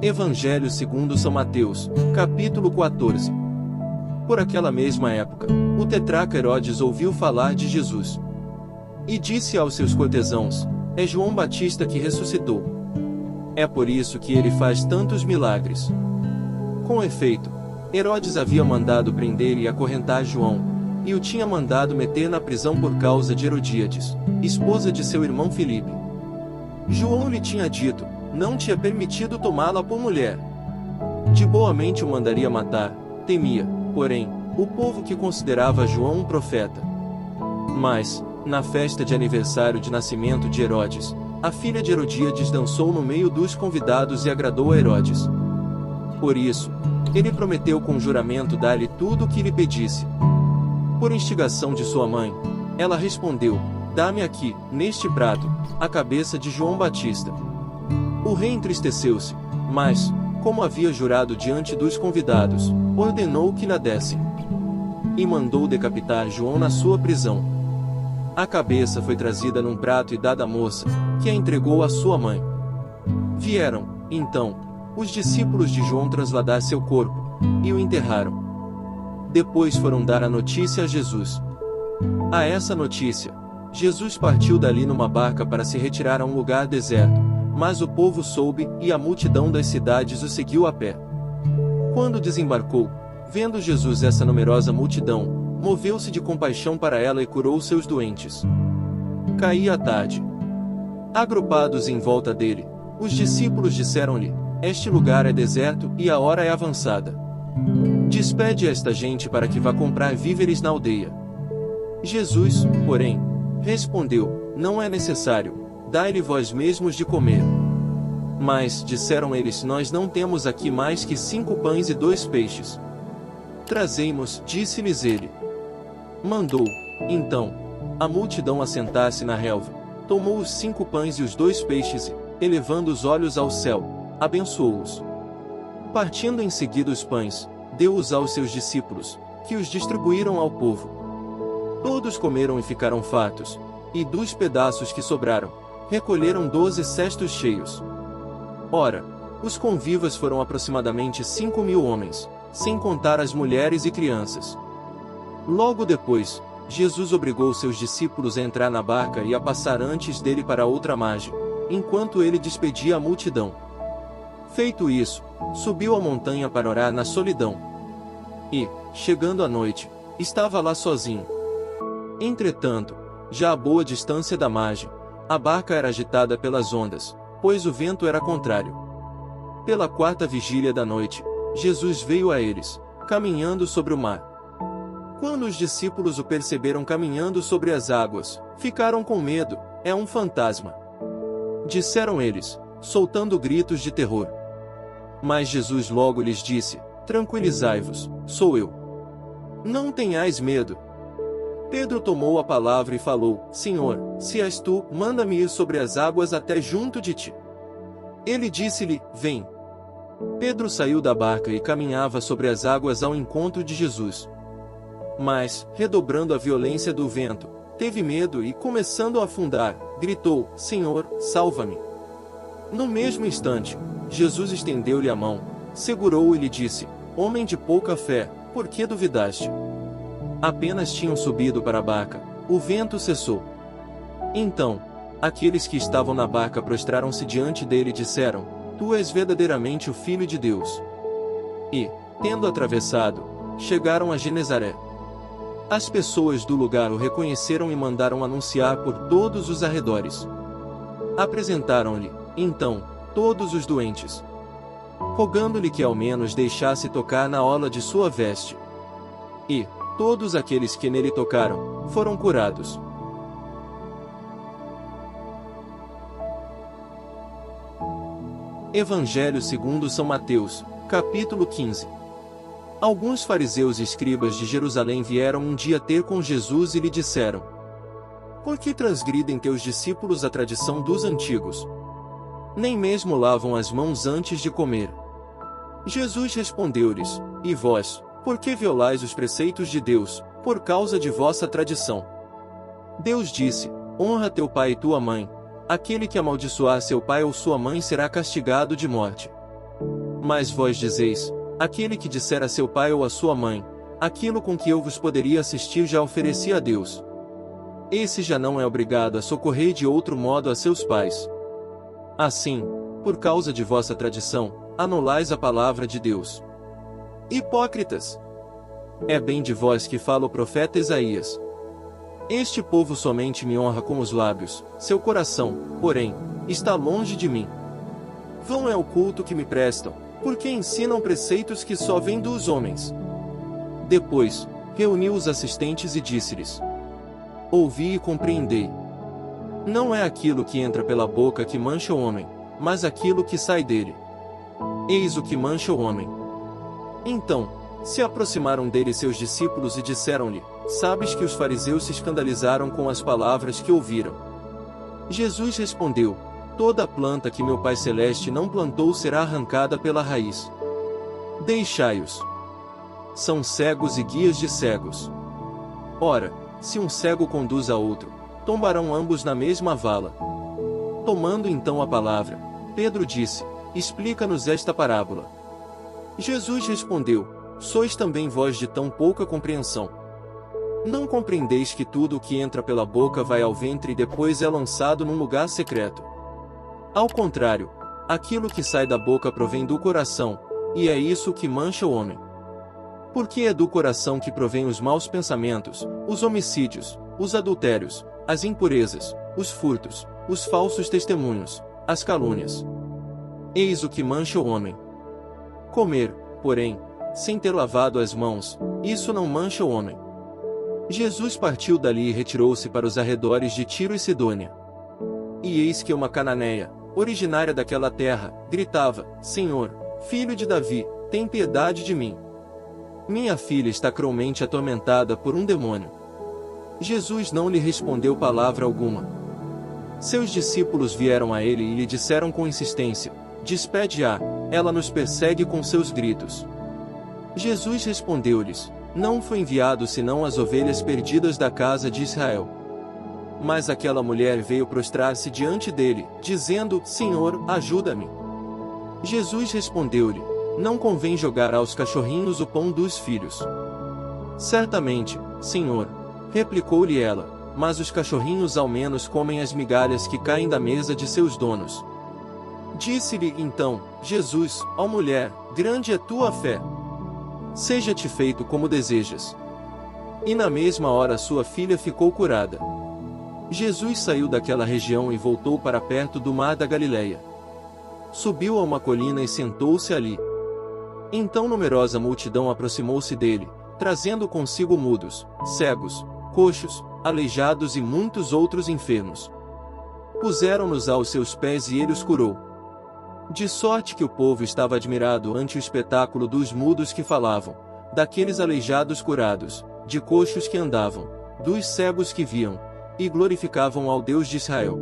Evangelho segundo São Mateus, capítulo 14. Por aquela mesma época, o tetrarca Herodes ouviu falar de Jesus. E disse aos seus cortesãos: é João Batista que ressuscitou. É por isso que ele faz tantos milagres. Com efeito, Herodes havia mandado prender e acorrentar João, e o tinha mandado meter na prisão por causa de Herodíades, esposa de seu irmão Filipe. João lhe tinha dito: não tinha permitido tomá-la por mulher. De boa mente o mandaria matar. Temia, porém, o povo que considerava João um profeta. Mas, na festa de aniversário de nascimento de Herodes, a filha de Herodíades dançou no meio dos convidados e agradou a Herodes. Por isso, ele prometeu com juramento dar-lhe tudo o que lhe pedisse. Por instigação de sua mãe, ela respondeu: dá-me aqui, neste prato, a cabeça de João Batista. O rei entristeceu-se, mas, como havia jurado diante dos convidados, ordenou que lhe dessem. E mandou decapitar João na sua prisão. A cabeça foi trazida num prato e dada à moça, que a entregou à sua mãe. Vieram, então, os discípulos de João trasladar seu corpo, e o enterraram. Depois foram dar a notícia a Jesus. A essa notícia, Jesus partiu dali numa barca para se retirar a um lugar deserto, mas o povo soube, e a multidão das cidades o seguiu a pé. Quando desembarcou, vendo Jesus essa numerosa multidão, moveu-se de compaixão para ela e curou seus doentes. Caía a tarde. Agrupados em volta dele, os discípulos disseram-lhe: este lugar é deserto e a hora é avançada. Despede esta gente para que vá comprar víveres na aldeia. Jesus, porém, respondeu: não é necessário, dai-lhe vós mesmos de comer. Mas, disseram eles, nós não temos aqui mais que 5 pães e 2 peixes. Trazei-mos, disse-lhes ele. Mandou, então, a multidão assentar-se na relva, tomou os 5 pães e os 2 peixes e, elevando os olhos ao céu, abençoou-os. Partindo em seguida os pães, deu-os aos seus discípulos, que os distribuíram ao povo. Todos comeram e ficaram fartos, e dos pedaços que sobraram, recolheram 12 cestos cheios. Ora, os convivas foram aproximadamente 5.000 homens, sem contar as mulheres e crianças. Logo depois, Jesus obrigou seus discípulos a entrar na barca e a passar antes dele para outra margem, enquanto ele despedia a multidão. Feito isso, subiu a montanha para orar na solidão. E, chegando à noite, estava lá sozinho. Entretanto, já a boa distância da margem, a barca era agitada pelas ondas, pois o vento era contrário. Pela 4ª vigília da noite, Jesus veio a eles, caminhando sobre o mar. Quando os discípulos o perceberam caminhando sobre as águas, ficaram com medo: é um fantasma. Disseram eles, soltando gritos de terror. Mas Jesus logo lhes disse: tranquilizai-vos, sou eu. Não tenhais medo. Pedro tomou a palavra e falou: Senhor, se és tu, manda-me ir sobre as águas até junto de ti. Ele disse-lhe: vem. Pedro saiu da barca e caminhava sobre as águas ao encontro de Jesus. Mas, redobrando a violência do vento, teve medo e, começando a afundar, gritou: Senhor, salva-me. No mesmo instante, Jesus estendeu-lhe a mão, segurou-o e lhe disse: homem de pouca fé, por que duvidaste? Apenas tinham subido para a barca, o vento cessou. Então, aqueles que estavam na barca prostraram-se diante dele e disseram: tu és verdadeiramente o Filho de Deus. E, tendo atravessado, chegaram a Genezaré. As pessoas do lugar o reconheceram e mandaram anunciar por todos os arredores. Apresentaram-lhe, então, todos os doentes, rogando-lhe que ao menos deixasse tocar na orla de sua veste. E, todos aqueles que nele tocaram, foram curados. Evangelho segundo São Mateus, capítulo 15. Alguns fariseus e escribas de Jerusalém vieram um dia ter com Jesus e lhe disseram: por que transgridem teus discípulos a tradição dos antigos? Nem mesmo lavam as mãos antes de comer. Jesus respondeu-lhes: e vós, por que violais os preceitos de Deus, por causa de vossa tradição? Deus disse: honra teu pai e tua mãe. Aquele que amaldiçoar seu pai ou sua mãe será castigado de morte. Mas vós dizeis: aquele que disser a seu pai ou a sua mãe, aquilo com que eu vos poderia assistir já ofereci a Deus. Esse já não é obrigado a socorrer de outro modo a seus pais. Assim, por causa de vossa tradição, anulais a palavra de Deus. Hipócritas! É bem de vós que fala o profeta Isaías. Este povo somente me honra com os lábios, seu coração, porém, está longe de mim. Vão é o culto que me prestam, porque ensinam preceitos que só vêm dos homens. Depois, reuniu os assistentes e disse-lhes: ouvi e compreendei. Não é aquilo que entra pela boca que mancha o homem, mas aquilo que sai dele. Eis o que mancha o homem. Então, se aproximaram dele seus discípulos e disseram-lhe: sabes que os fariseus se escandalizaram com as palavras que ouviram. Jesus respondeu: toda planta que meu Pai Celeste não plantou será arrancada pela raiz. Deixai-os. São cegos e guias de cegos. Ora, se um cego conduz a outro, tombarão ambos na mesma vala. Tomando então a palavra, Pedro disse: explica-nos esta parábola. Jesus respondeu: sois também vós de tão pouca compreensão? Não compreendeis que tudo o que entra pela boca vai ao ventre e depois é lançado num lugar secreto? Ao contrário, aquilo que sai da boca provém do coração, e é isso que mancha o homem. Porque é do coração que provém os maus pensamentos, os homicídios, os adultérios, as impurezas, os furtos, os falsos testemunhos, as calúnias. Eis o que mancha o homem. Comer, porém, sem ter lavado as mãos, isso não mancha o homem. Jesus partiu dali e retirou-se para os arredores de Tiro e Sidônia. E eis que uma cananeia, originária daquela terra, gritava: Senhor, filho de Davi, tem piedade de mim. Minha filha está cruelmente atormentada por um demônio. Jesus não lhe respondeu palavra alguma. Seus discípulos vieram a ele e lhe disseram com insistência: despede-a, ela nos persegue com seus gritos. Jesus respondeu-lhes: não fui enviado senão as ovelhas perdidas da casa de Israel. Mas aquela mulher veio prostrar-se diante dele, dizendo: Senhor, ajuda-me. Jesus respondeu-lhe: não convém jogar aos cachorrinhos o pão dos filhos. Certamente, Senhor, replicou-lhe ela, mas os cachorrinhos ao menos comem as migalhas que caem da mesa de seus donos. Disse-lhe então Jesus: ó mulher, grande é tua fé. Seja-te feito como desejas. E na mesma hora sua filha ficou curada. Jesus saiu daquela região e voltou para perto do mar da Galileia. Subiu a uma colina e sentou-se ali. Então numerosa multidão aproximou-se dele, trazendo consigo mudos, cegos, coxos, aleijados e muitos outros enfermos. Puseram-nos aos seus pés e ele os curou. De sorte que o povo estava admirado ante o espetáculo dos mudos que falavam, daqueles aleijados curados, de coxos que andavam, dos cegos que viam, e glorificavam ao Deus de Israel.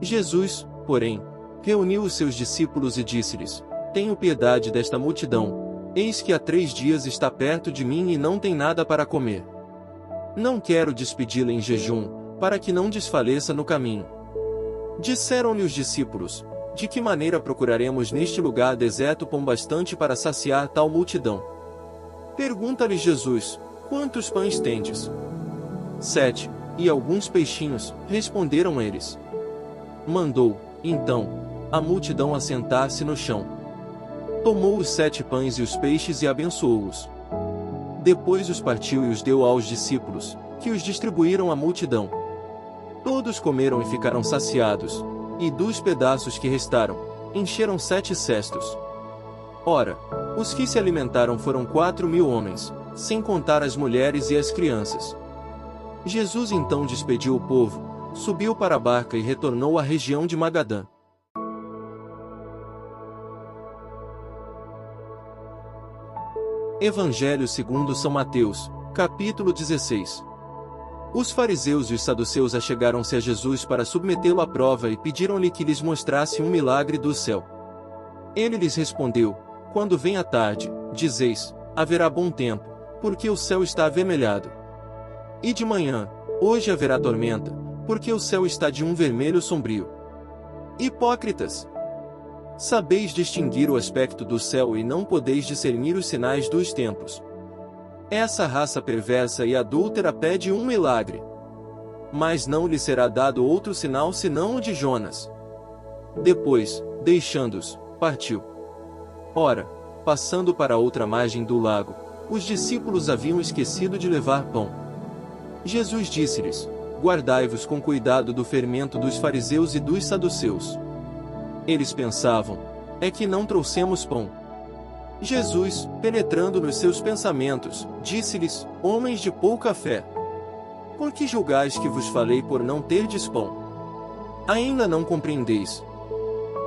Jesus, porém, reuniu os seus discípulos e disse-lhes: tenho piedade desta multidão, eis que há 3 dias está perto de mim e não tem nada para comer. Não quero despedi-la em jejum, para que não desfaleça no caminho. Disseram-lhe os discípulos: de que maneira procuraremos neste lugar deserto pão bastante para saciar tal multidão? Pergunta-lhe Jesus: quantos pães tendes? 7, e alguns peixinhos, responderam eles. Mandou, então, a multidão assentar-se no chão. Tomou os 7 pães e os peixes e abençoou-os. Depois os partiu e os deu aos discípulos, que os distribuíram à multidão. Todos comeram e ficaram saciados, e dos pedaços que restaram, encheram 7 cestos. Ora, os que se alimentaram foram 4.000 homens, sem contar as mulheres e as crianças. Jesus então despediu o povo, subiu para a barca e retornou à região de Magadã. Evangelho segundo São Mateus, capítulo 16. Os fariseus e os saduceus achegaram-se a Jesus para submetê-lo à prova e pediram-lhe que lhes mostrasse um milagre do céu. Ele lhes respondeu: quando vem a tarde, dizeis, haverá bom tempo, porque o céu está avermelhado. E de manhã, hoje haverá tormenta, porque o céu está de um vermelho sombrio. Hipócritas! Sabeis distinguir o aspecto do céu e não podeis discernir os sinais dos tempos. Essa raça perversa e adúltera pede um milagre. Mas não lhe será dado outro sinal senão o de Jonas. Depois, deixando-os, partiu. Ora, passando para outra margem do lago, os discípulos haviam esquecido de levar pão. Jesus disse-lhes: guardai-vos com cuidado do fermento dos fariseus e dos saduceus. Eles pensavam: é que não trouxemos pão. Jesus, penetrando nos seus pensamentos, disse-lhes: homens de pouca fé, por que julgais que vos falei por não terdes pão? Ainda não compreendeis?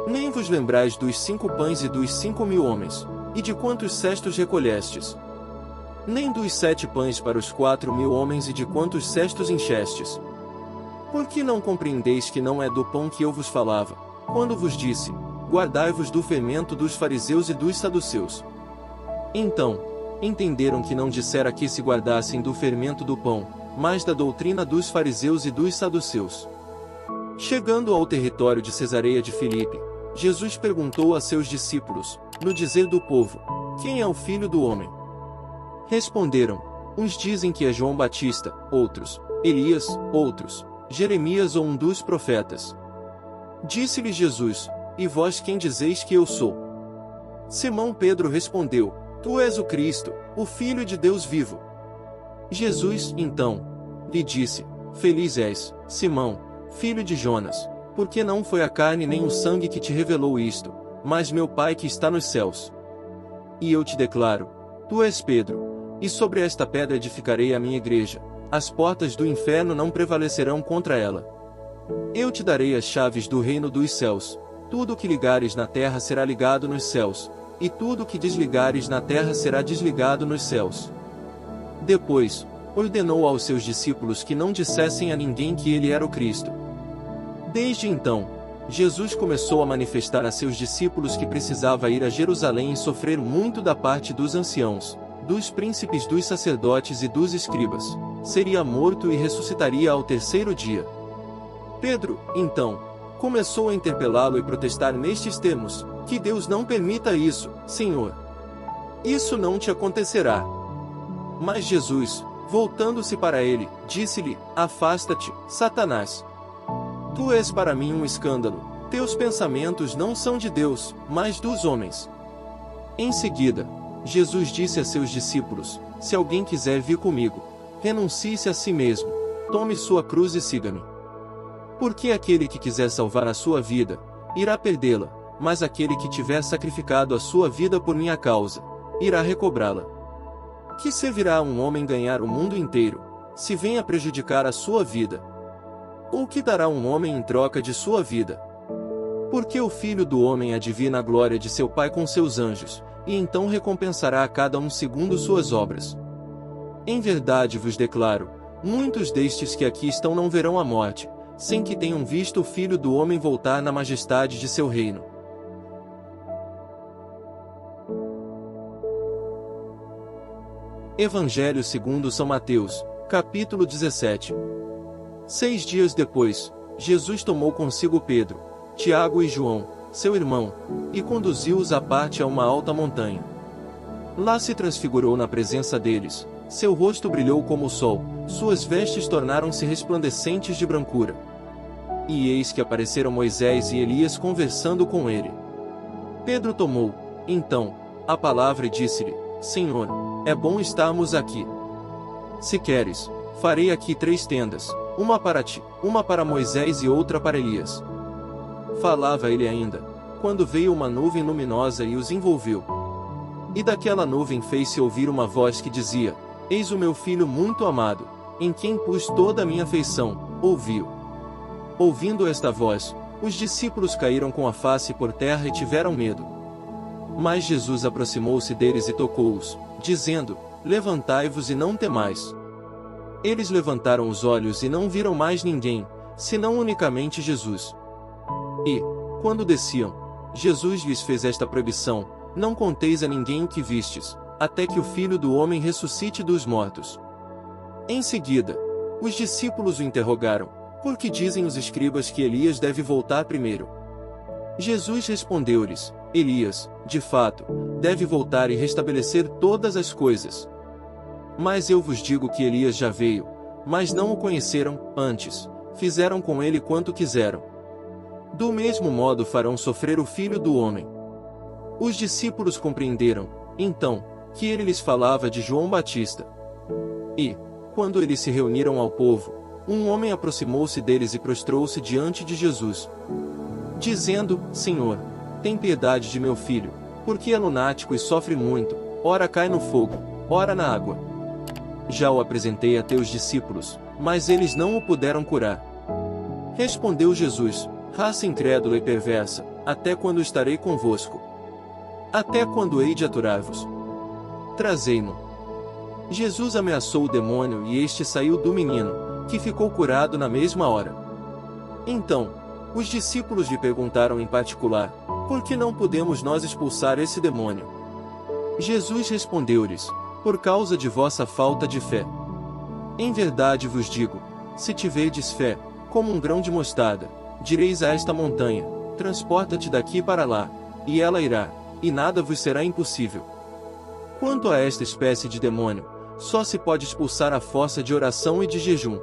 Nem vos lembrais dos 5 pães e dos 5.000 homens, e de quantos cestos recolhestes? Nem dos 7 pães para os 4.000 homens e de quantos cestos enchestes? Por que não compreendeis que não é do pão que eu vos falava, quando vos disse: guardai-vos do fermento dos fariseus e dos saduceus? Então, entenderam que não dissera que se guardassem do fermento do pão, mas da doutrina dos fariseus e dos saduceus. Chegando ao território de Cesareia de Filipe, Jesus perguntou a seus discípulos, no dizer do povo: quem é o Filho do Homem? Responderam: uns dizem que é João Batista, outros, Elias, outros, Jeremias ou um dos profetas. Disse-lhe Jesus: e vós quem dizeis que eu sou? Simão Pedro respondeu: tu és o Cristo, o Filho de Deus vivo. Jesus, então, lhe disse: feliz és, Simão, filho de Jonas, porque não foi a carne nem o sangue que te revelou isto, mas meu Pai que está nos céus. E eu te declaro: tu és Pedro, e sobre esta pedra edificarei a minha igreja, as portas do inferno não prevalecerão contra ela. Eu te darei as chaves do reino dos céus. Tudo o que ligares na terra será ligado nos céus, e tudo o que desligares na terra será desligado nos céus. Depois, ordenou aos seus discípulos que não dissessem a ninguém que ele era o Cristo. Desde então, Jesus começou a manifestar a seus discípulos que precisava ir a Jerusalém e sofrer muito da parte dos anciãos, dos príncipes dos sacerdotes e dos escribas, seria morto e ressuscitaria ao terceiro dia. Pedro, então, começou a interpelá-lo e protestar nestes termos: que Deus não permita isso, Senhor. Isso não te acontecerá. Mas Jesus, voltando-se para ele, disse-lhe: afasta-te, Satanás. Tu és para mim um escândalo, teus pensamentos não são de Deus, mas dos homens. Em seguida, Jesus disse a seus discípulos: se alguém quiser vir comigo, renuncie-se a si mesmo, tome sua cruz e siga-me. Porque aquele que quiser salvar a sua vida, irá perdê-la, mas aquele que tiver sacrificado a sua vida por minha causa, irá recobrá-la. Que servirá a um homem ganhar o mundo inteiro, se vem a prejudicar a sua vida? Ou que dará um homem em troca de sua vida? Porque o Filho do Homem há de vir na glória de seu Pai com seus anjos, e então recompensará a cada um segundo suas obras. Em verdade vos declaro, muitos destes que aqui estão não verão a morte, sem que tenham visto o Filho do Homem voltar na majestade de seu reino. Evangelho segundo São Mateus, capítulo 17. 6 dias depois, Jesus tomou consigo Pedro, Tiago e João, seu irmão, e conduziu-os à parte a uma alta montanha. Lá se transfigurou na presença deles, seu rosto brilhou como o sol, suas vestes tornaram-se resplandecentes de brancura. E eis que apareceram Moisés e Elias conversando com ele. Pedro tomou, então, a palavra e disse-lhe: Senhor, é bom estarmos aqui. Se queres, farei aqui 3 tendas, uma para ti, uma para Moisés e outra para Elias. Falava ele ainda, quando veio uma nuvem luminosa e os envolveu. E daquela nuvem fez-se ouvir uma voz que dizia: Eis o meu filho muito amado, em quem pus toda a minha afeição, ouvi-o. Ouvindo esta voz, os discípulos caíram com a face por terra e tiveram medo. Mas Jesus aproximou-se deles e tocou-os, dizendo: Levantai-vos e não temais. Eles levantaram os olhos e não viram mais ninguém, senão unicamente Jesus. E, quando desciam, Jesus lhes fez esta proibição: Não conteis a ninguém o que vistes, até que o Filho do Homem ressuscite dos mortos. Em seguida, os discípulos o interrogaram: Por que dizem os escribas que Elias deve voltar primeiro? Jesus respondeu-lhes: Elias, de fato, deve voltar e restabelecer todas as coisas. Mas eu vos digo que Elias já veio, mas não o conheceram, antes, fizeram com ele quanto quiseram. Do mesmo modo farão sofrer o Filho do Homem. Os discípulos compreenderam, então, que ele lhes falava de João Batista. E, quando eles se reuniram ao povo, um homem aproximou-se deles e prostrou-se diante de Jesus, dizendo: Senhor, tem piedade de meu filho, porque é lunático e sofre muito, ora cai no fogo, ora na água. Já o apresentei a teus discípulos, mas eles não o puderam curar. Respondeu Jesus: Raça incrédula e perversa, até quando estarei convosco? Até quando hei de aturar-vos? Trazei-mo. Jesus ameaçou o demônio e este saiu do menino, que ficou curado na mesma hora. Então, os discípulos lhe perguntaram em particular: Por que não podemos nós expulsar esse demônio? Jesus respondeu-lhes: Por causa de vossa falta de fé. Em verdade vos digo, se tiverdes fé, como um grão de mostarda, direis a esta montanha: transporta-te daqui para lá, e ela irá, e nada vos será impossível. Quanto a esta espécie de demônio, só se pode expulsar à força de oração e de jejum.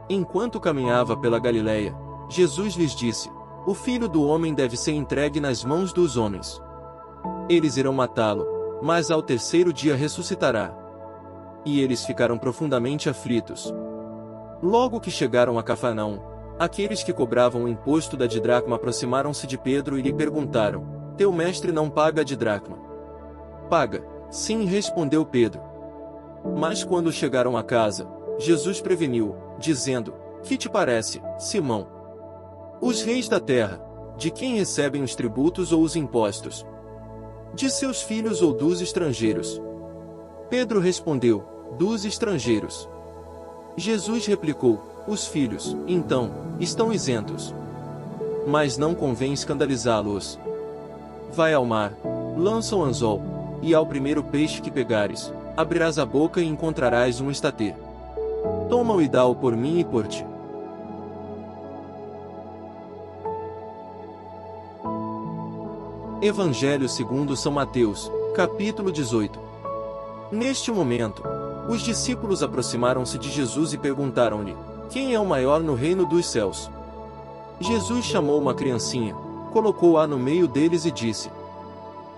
Enquanto caminhava pela Galileia, Jesus lhes disse: O Filho do Homem deve ser entregue nas mãos dos homens. Eles irão matá-lo, mas ao terceiro dia ressuscitará. E eles ficaram profundamente aflitos. Logo que chegaram a Cafarnaum, aqueles que cobravam o imposto da didracma aproximaram-se de Pedro e lhe perguntaram: Teu mestre não paga a didracma? Paga. Sim, respondeu Pedro. Mas quando chegaram a casa, Jesus preveniu, dizendo: Que te parece, Simão? Os reis da terra, de quem recebem os tributos ou os impostos? De seus filhos ou dos estrangeiros? Pedro respondeu: Dos estrangeiros. Jesus replicou: Os filhos, então, estão isentos. Mas não convém escandalizá-los. Vai ao mar, lança o anzol, e ao primeiro peixe que pegares, abrirás a boca e encontrarás um estatê. Toma-o e dá-o por mim e por ti. Evangelho segundo São Mateus, capítulo 18. Neste momento, os discípulos aproximaram-se de Jesus e perguntaram-lhe: Quem é o maior no reino dos céus? Jesus chamou uma criancinha, colocou-a no meio deles e disse: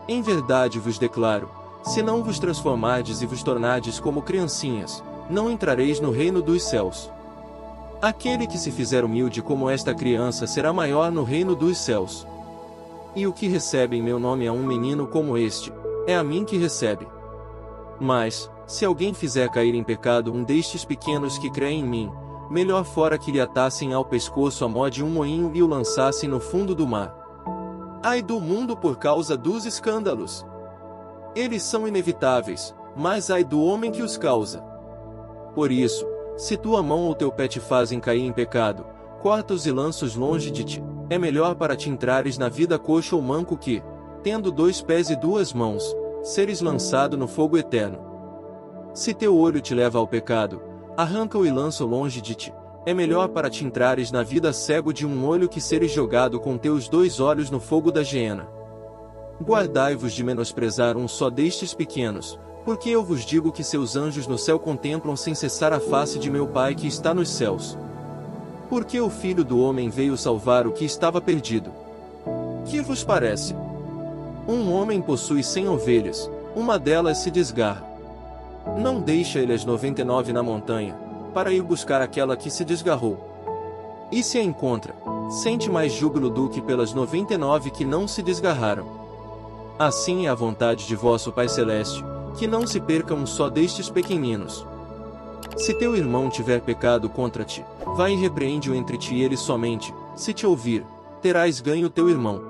Em verdade vos declaro, se não vos transformardes e vos tornardes como criancinhas, não entrareis no reino dos céus. Aquele que se fizer humilde como esta criança será maior no reino dos céus. E o que recebe em meu nome a um menino como este, é a mim que recebe. Mas, se alguém fizer cair em pecado um destes pequenos que creem em mim, melhor fora que lhe atassem ao pescoço a mó de um moinho e o lançassem no fundo do mar. Ai do mundo por causa dos escândalos! Eles são inevitáveis, mas ai do homem que os causa. Por isso, se tua mão ou teu pé te fazem cair em pecado, corta-os e lança-os longe de ti. É melhor para te entrares na vida coxo ou manco que, tendo 2 pés e 2 mãos, seres lançado no fogo eterno. Se teu olho te leva ao pecado, arranca-o e lança-o longe de ti. É melhor para te entrares na vida cego de um olho que seres jogado com teus 2 olhos no fogo da geena. Guardai-vos de menosprezar um só destes pequenos, porque eu vos digo que seus anjos no céu contemplam sem cessar a face de meu Pai que está nos céus. Porque o Filho do Homem veio salvar o que estava perdido. Que vos parece? Um homem possui 100 ovelhas, uma delas se desgarra. Não deixa ele as 99 na montanha, para ir buscar aquela que se desgarrou. E se a encontra, sente mais júbilo do que pelas 99 que não se desgarraram. Assim é a vontade de vosso Pai Celeste, que não se perca um só destes pequeninos. Se teu irmão tiver pecado contra ti, vai e repreende-o entre ti e ele somente, se te ouvir, terás ganho teu irmão.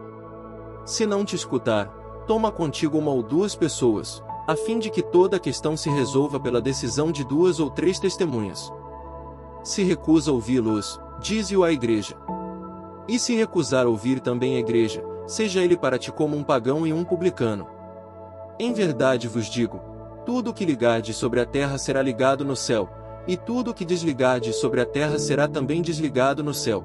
Se não te escutar, toma contigo 1 ou 2 pessoas, a fim de que toda a questão se resolva pela decisão de 2 ou 3 testemunhas. Se recusa ouvi-los, dize-o à igreja. E se recusar ouvir também a igreja, seja ele para ti como um pagão e um publicano. Em verdade vos digo, tudo o que ligardes sobre a terra será ligado no céu, e tudo o que desligardes sobre a terra será também desligado no céu.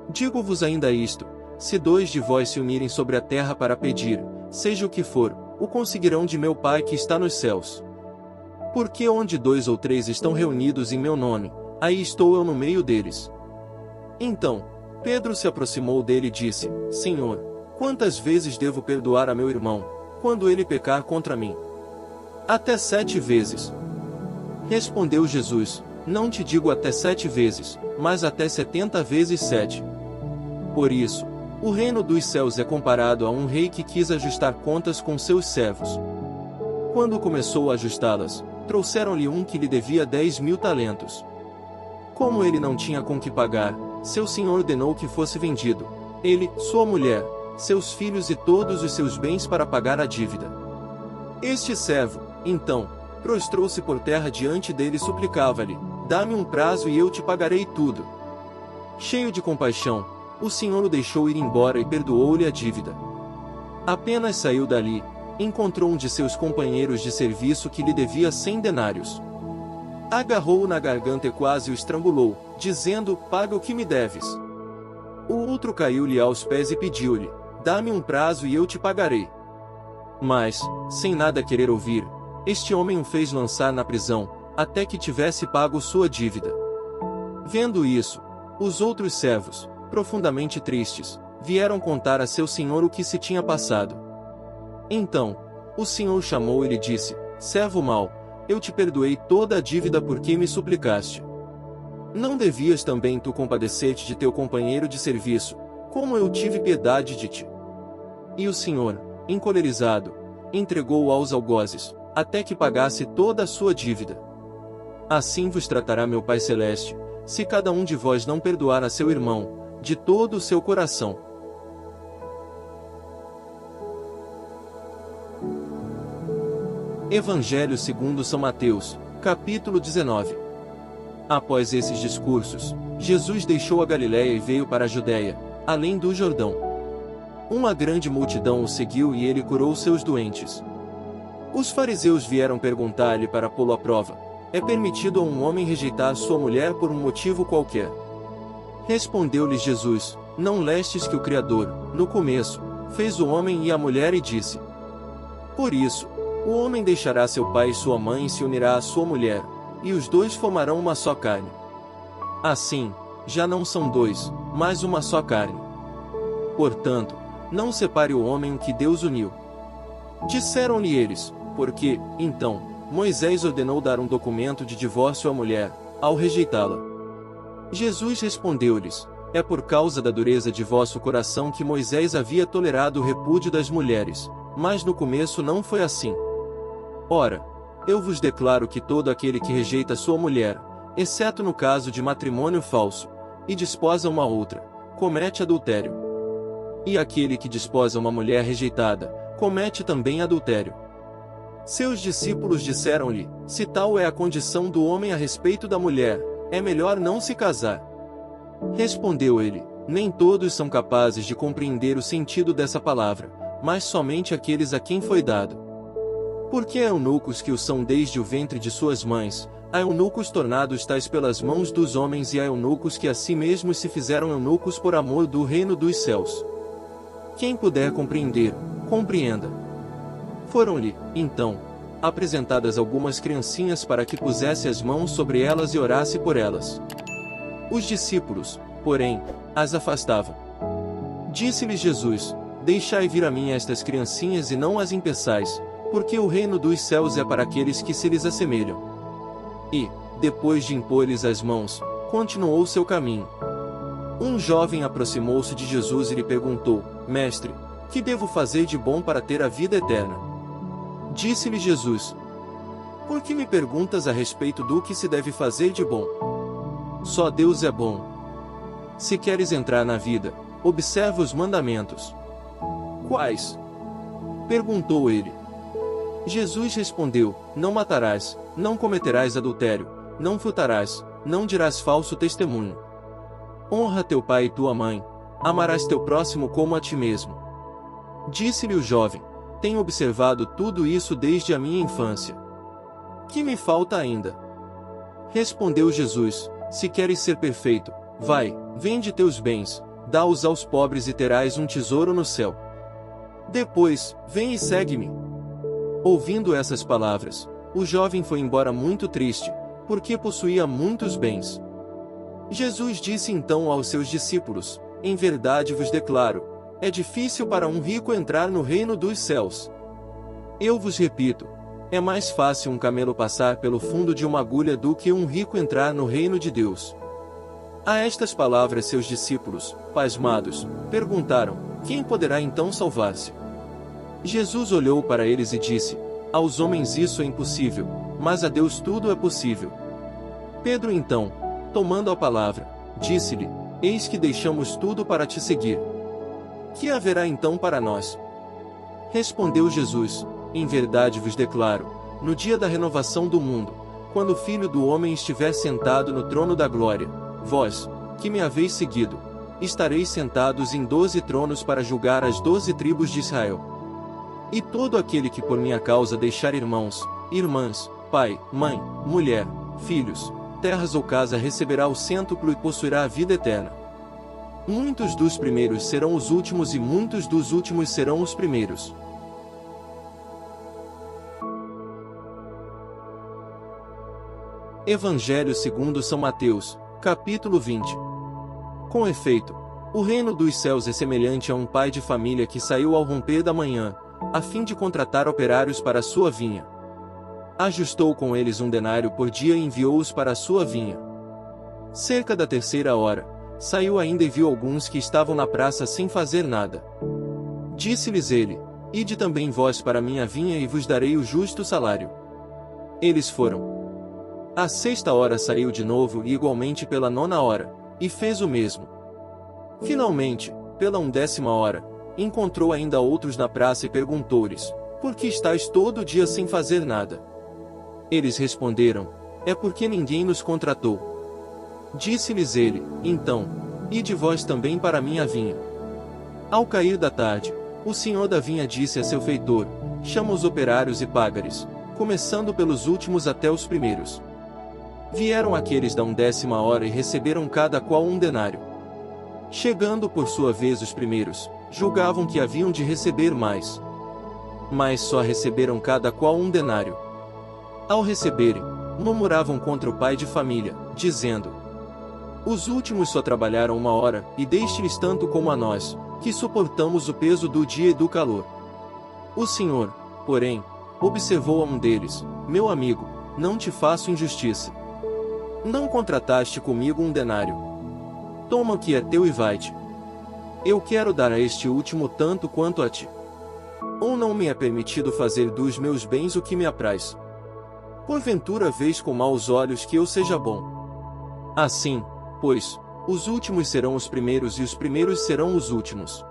Digo-vos ainda isto, se 2 de vós se unirem sobre a terra para pedir, seja o que for, o conseguirão de meu Pai que está nos céus. Porque onde 2 ou 3 estão reunidos em meu nome, aí estou eu no meio deles. Então, Pedro se aproximou dele e disse: Senhor, quantas vezes devo perdoar a meu irmão, quando ele pecar contra mim? Até 7 vezes. Respondeu Jesus: Não te digo até 7 vezes, mas até 70 vezes 7. Por isso, o reino dos céus é comparado a um rei que quis ajustar contas com seus servos. Quando começou a ajustá-las, trouxeram-lhe um que lhe devia 10.000 talentos. Como ele não tinha com que pagar, seu senhor ordenou que fosse vendido, ele, sua mulher, seus filhos e todos os seus bens para pagar a dívida. Este servo, então, prostrou-se por terra diante dele e suplicava-lhe: Dá-me um prazo e eu te pagarei tudo. Cheio de compaixão, o senhor o deixou ir embora e perdoou-lhe a dívida. Apenas saiu dali, encontrou um de seus companheiros de serviço que lhe devia 100 denários. Agarrou-o na garganta e quase o estrangulou, dizendo: Paga o que me deves. O outro caiu-lhe aos pés e pediu-lhe: Dá-me um prazo e eu te pagarei. Mas, sem nada querer ouvir, este homem o fez lançar na prisão, até que tivesse pago sua dívida. Vendo isso, os outros servos, profundamente tristes, vieram contar a seu senhor o que se tinha passado. Então, o senhor chamou e lhe disse: Servo mau, eu te perdoei toda a dívida porque me suplicaste. Não devias também tu compadecer-te de teu companheiro de serviço, como eu tive piedade de ti? E o senhor, encolerizado, entregou-o aos algozes, até que pagasse toda a sua dívida. Assim vos tratará meu Pai Celeste, se cada um de vós não perdoar a seu irmão, de todo o seu coração. Evangelho segundo São Mateus, capítulo 19. Após esses discursos, Jesus deixou a Galiléia e veio para a Judéia, além do Jordão. Uma grande multidão o seguiu e ele curou seus doentes. Os fariseus vieram perguntar-lhe para pô-lo à prova: É permitido a um homem rejeitar sua mulher por um motivo qualquer? Respondeu-lhes Jesus: Não lestes que o Criador, no começo, fez o homem e a mulher e disse: Por isso, o homem deixará seu pai e sua mãe e se unirá à sua mulher, e os dois formarão uma só carne. Assim, já não são dois, mas uma só carne. Portanto, não separe o homem o que Deus uniu. Disseram-lhe eles: Porque, então, Moisés ordenou dar um documento de divórcio à mulher, ao rejeitá-la. Jesus respondeu-lhes: É por causa da dureza de vosso coração que Moisés havia tolerado o repúdio das mulheres, mas no começo não foi assim. Ora, eu vos declaro que todo aquele que rejeita sua mulher, exceto no caso de matrimônio falso, e desposa uma outra, comete adultério. E aquele que desposa uma mulher rejeitada, comete também adultério. Seus discípulos disseram-lhe: Se tal é a condição do homem a respeito da mulher, é melhor não se casar. Respondeu ele: Nem todos são capazes de compreender o sentido dessa palavra, mas somente aqueles a quem foi dado. Porque há eunucos que o são desde o ventre de suas mães, há eunucos tornados tais pelas mãos dos homens e há eunucos que a si mesmos se fizeram eunucos por amor do reino dos céus. Quem puder compreender, compreenda. Foram-lhe, então, apresentadas algumas criancinhas para que pusesse as mãos sobre elas e orasse por elas. Os discípulos, porém, as afastavam. Disse-lhes Jesus: Deixai vir a mim estas criancinhas e não as impeçais, porque o reino dos céus é para aqueles que se lhes assemelham. E, depois de impor-lhes as mãos, continuou seu caminho. Um jovem aproximou-se de Jesus e lhe perguntou: Mestre, que devo fazer de bom para ter a vida eterna? Disse-lhe Jesus: Por que me perguntas a respeito do que se deve fazer de bom? Só Deus é bom. Se queres entrar na vida, observa os mandamentos. Quais? Perguntou ele. Jesus respondeu: Não matarás, não cometerás adultério, não furtarás, não dirás falso testemunho. Honra teu pai e tua mãe, amarás teu próximo como a ti mesmo. Disse-lhe o jovem: Tenho observado tudo isso desde a minha infância. Que me falta ainda? Respondeu Jesus: Se queres ser perfeito, vai, vende teus bens, dá-os aos pobres e terás um tesouro no céu. Depois, vem e segue-me. Ouvindo essas palavras, o jovem foi embora muito triste, porque possuía muitos bens. Jesus disse então aos seus discípulos: em verdade vos declaro, é difícil para um rico entrar no reino dos céus. Eu vos repito, é mais fácil um camelo passar pelo fundo de uma agulha do que um rico entrar no reino de Deus. A estas palavras seus discípulos, pasmados, perguntaram: quem poderá então salvar-se? Jesus olhou para eles e disse: aos homens isso é impossível, mas a Deus tudo é possível. Pedro então, tomando a palavra, disse-lhe: eis que deixamos tudo para te seguir. Que haverá então para nós? Respondeu Jesus: em verdade vos declaro, no dia da renovação do mundo, quando o Filho do Homem estiver sentado no trono da glória, vós, que me haveis seguido, estareis sentados em 12 tronos para julgar as 12 tribos de Israel. E todo aquele que por minha causa deixar irmãos, irmãs, pai, mãe, mulher, filhos, terras ou casa receberá o cêntuplo e possuirá a vida eterna. Muitos dos primeiros serão os últimos e muitos dos últimos serão os primeiros. Evangelho segundo São Mateus, capítulo 20. Com efeito, o reino dos céus é semelhante a um pai de família que saiu ao romper da manhã, a fim de contratar operários para a sua vinha. Ajustou com eles um denário por dia e enviou-os para a sua vinha. Cerca da 3ª hora, saiu ainda e viu alguns que estavam na praça sem fazer nada. Disse-lhes ele: ide também vós para a minha vinha e vos darei o justo salário. Eles foram. À 6ª hora saiu de novo e igualmente pela 9ª hora, e fez o mesmo. Finalmente, pela 10ª hora, encontrou ainda outros na praça e perguntou-lhes: por que estáis todo o dia sem fazer nada? Eles responderam: é porque ninguém nos contratou. Disse-lhes ele: então, ide vós também para a minha vinha. Ao cair da tarde, o senhor da vinha disse a seu feitor: chama os operários e paga-lhes, começando pelos últimos até os primeiros. Vieram aqueles da 10ª hora e receberam cada qual um denário. Chegando por sua vez os primeiros, julgavam que haviam de receber mais. Mas só receberam cada qual um denário. Ao receberem, murmuravam contra o pai de família, dizendo: os últimos só trabalharam 1 hora, e deixe-lhes tanto como a nós, que suportamos o peso do dia e do calor. O senhor, porém, observou a um deles: meu amigo, não te faço injustiça. Não contrataste comigo um denário? Toma o que é teu e vai-te. Eu quero dar a este último tanto quanto a ti. Ou não me é permitido fazer dos meus bens o que me apraz? Porventura vês com maus olhos que eu seja bom? Assim, pois, os últimos serão os primeiros e os primeiros serão os últimos.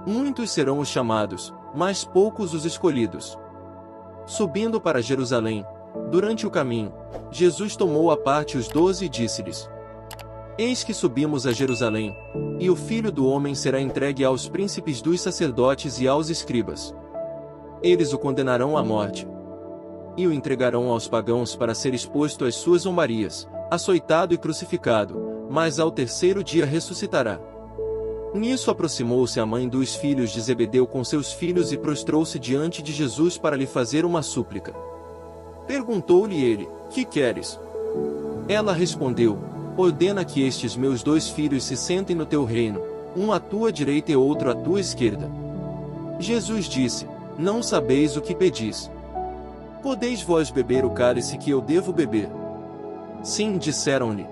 Muitos serão os chamados, mas poucos os escolhidos. Subindo para Jerusalém, durante o caminho, Jesus tomou à parte os 12 e disse-lhes: eis que subimos a Jerusalém, e o Filho do Homem será entregue aos príncipes dos sacerdotes e aos escribas. Eles o condenarão à morte, e o entregarão aos pagãos para ser exposto às suas zombarias, açoitado e crucificado, mas ao 3º dia ressuscitará. Nisso aproximou-se a mãe dos filhos de Zebedeu com seus filhos e prostrou-se diante de Jesus para lhe fazer uma súplica. Perguntou-lhe ele: que queres? Ela respondeu: ordena que estes meus 2 filhos se sentem no teu reino, um à tua direita e outro à tua esquerda. Jesus disse: não sabeis o que pedis. Podeis vós beber o cálice que eu devo beber? Sim, disseram-lhe.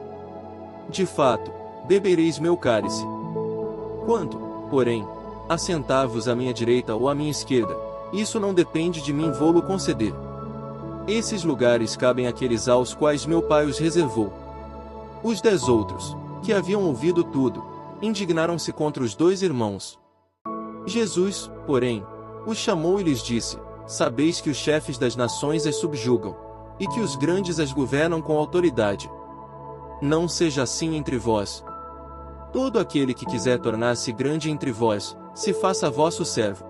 De fato, bebereis meu cálice. Quanto, porém, a sentar-vos à minha direita ou à minha esquerda, isso não depende de mim vô-lo conceder. Esses lugares cabem àqueles aos quais meu pai os reservou. Os 10 outros, que haviam ouvido tudo, indignaram-se contra os 2 irmãos. Jesus, porém, os chamou e lhes disse: sabeis que os chefes das nações as subjugam, e que os grandes as governam com autoridade. Não seja assim entre vós. Todo aquele que quiser tornar-se grande entre vós, se faça vosso servo.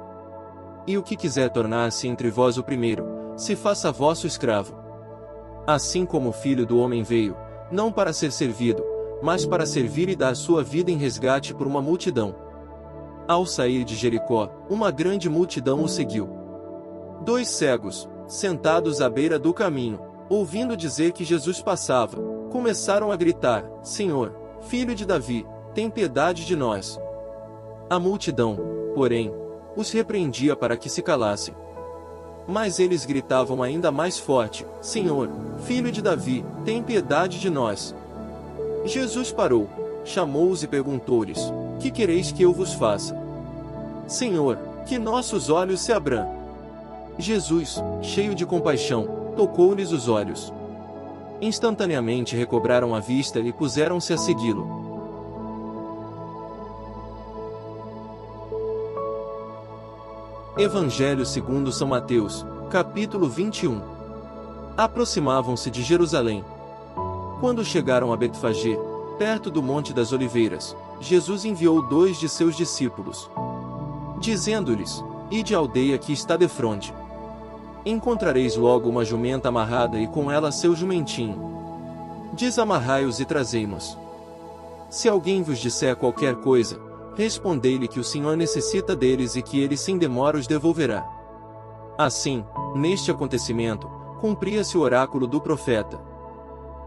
E o que quiser tornar-se entre vós o primeiro, se faça vosso escravo. Assim como o Filho do Homem veio, não para ser servido, mas para servir e dar sua vida em resgate por uma multidão. Ao sair de Jericó, uma grande multidão o seguiu. 2 cegos, sentados à beira do caminho, ouvindo dizer que Jesus passava, começaram a gritar: Senhor, filho de Davi, tem piedade de nós. A multidão, porém, os repreendia para que se calassem. Mas eles gritavam ainda mais forte: Senhor, filho de Davi, tem piedade de nós. Jesus parou, chamou-os e perguntou-lhes: Que quereis que eu vos faça? Senhor, que nossos olhos se abram. Jesus, cheio de compaixão, tocou-lhes os olhos. Instantaneamente recobraram a vista e puseram-se a segui-lo. Evangelho segundo São Mateus, capítulo 21. Aproximavam-se de Jerusalém. Quando chegaram a Betfagé, perto do Monte das Oliveiras, Jesus enviou 2 de seus discípulos, dizendo-lhes: Ide à aldeia que está defronte. Encontrareis logo uma jumenta amarrada e com ela seu jumentinho. Desamarrai-os e trazei-nos. Se alguém vos disser qualquer coisa, respondei-lhe que o Senhor necessita deles e que ele sem demora os devolverá. Assim, neste acontecimento, cumpria-se o oráculo do profeta.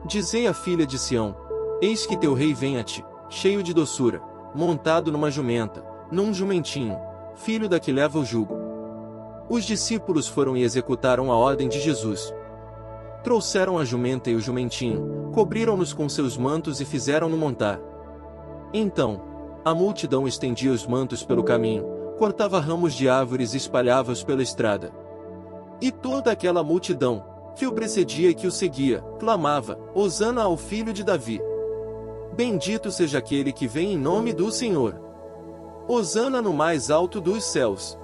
Dizei à filha de Sião: Eis que teu rei vem a ti, cheio de doçura, montado numa jumenta, num jumentinho, filho da que leva o jugo. Os discípulos foram e executaram a ordem de Jesus. Trouxeram a jumenta e o jumentinho, cobriram-nos com seus mantos e fizeram-no montar. Então, a multidão estendia os mantos pelo caminho, cortava ramos de árvores e espalhava-os pela estrada. E toda aquela multidão, que o precedia e que o seguia, clamava: Hosana ao filho de Davi. Bendito seja aquele que vem em nome do Senhor. Hosana no mais alto dos céus.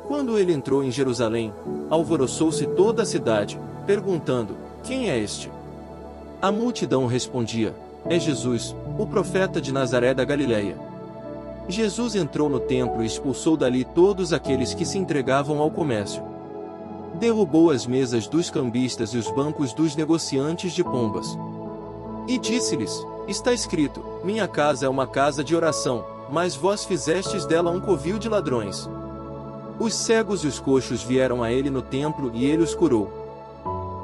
Quando ele entrou em Jerusalém, alvoroçou-se toda a cidade, perguntando: Quem é este? A multidão respondia: É Jesus, o profeta de Nazaré da Galileia. Jesus entrou no templo e expulsou dali todos aqueles que se entregavam ao comércio. Derrubou as mesas dos cambistas e os bancos dos negociantes de pombas. E disse-lhes: Está escrito: Minha casa é uma casa de oração, mas vós fizestes dela um covil de ladrões. Os cegos e os coxos vieram a ele no templo e ele os curou.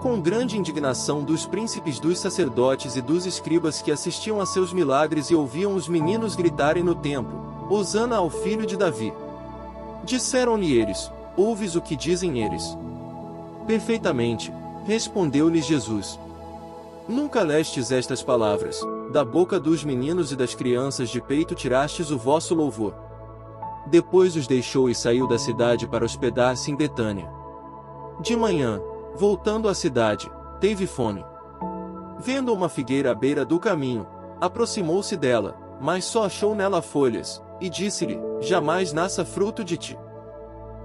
Com grande indignação dos príncipes dos sacerdotes e dos escribas que assistiam a seus milagres e ouviam os meninos gritarem no templo: Hosana ao filho de Davi. Disseram-lhe eles: Ouves o que dizem eles? Perfeitamente, respondeu-lhes Jesus. Nunca lestes estas palavras: Da boca dos meninos e das crianças de peito tirastes o vosso louvor. Depois os deixou e saiu da cidade para hospedar-se em Betânia. De manhã, voltando à cidade, teve fome. Vendo uma figueira à beira do caminho, aproximou-se dela, mas só achou nela folhas, e disse-lhe: Jamais nasça fruto de ti.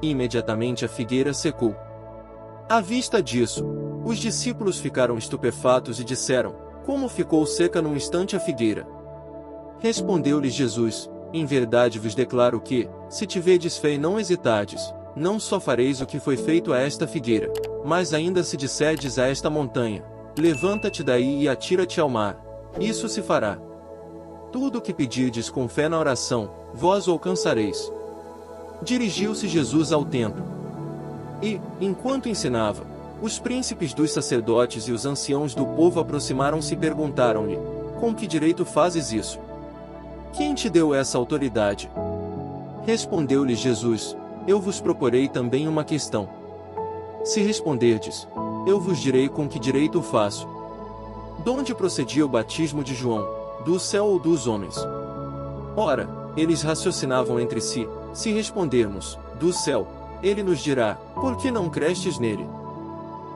Imediatamente a figueira secou. À vista disso, os discípulos ficaram estupefatos e disseram: Como ficou seca num instante a figueira? Respondeu-lhes Jesus: Em verdade vos declaro que, se tiverdes fé e não hesitardes, não só fareis o que foi feito a esta figueira, mas ainda se disserdes a esta montanha: Levanta-te daí e atira-te ao mar, isso se fará. Tudo o que pedirdes com fé na oração, vós o alcançareis. Dirigiu-se Jesus ao templo. E, enquanto ensinava, os príncipes dos sacerdotes e os anciãos do povo aproximaram-se e perguntaram-lhe: Com que direito fazes isso? Quem te deu essa autoridade? Respondeu-lhes Jesus: Eu vos proporei também uma questão. Se responderdes, eu vos direi com que direito o faço. Donde procedia o batismo de João, do céu ou dos homens? Ora, eles raciocinavam entre si: se respondermos, do céu, ele nos dirá: por que não crestes nele?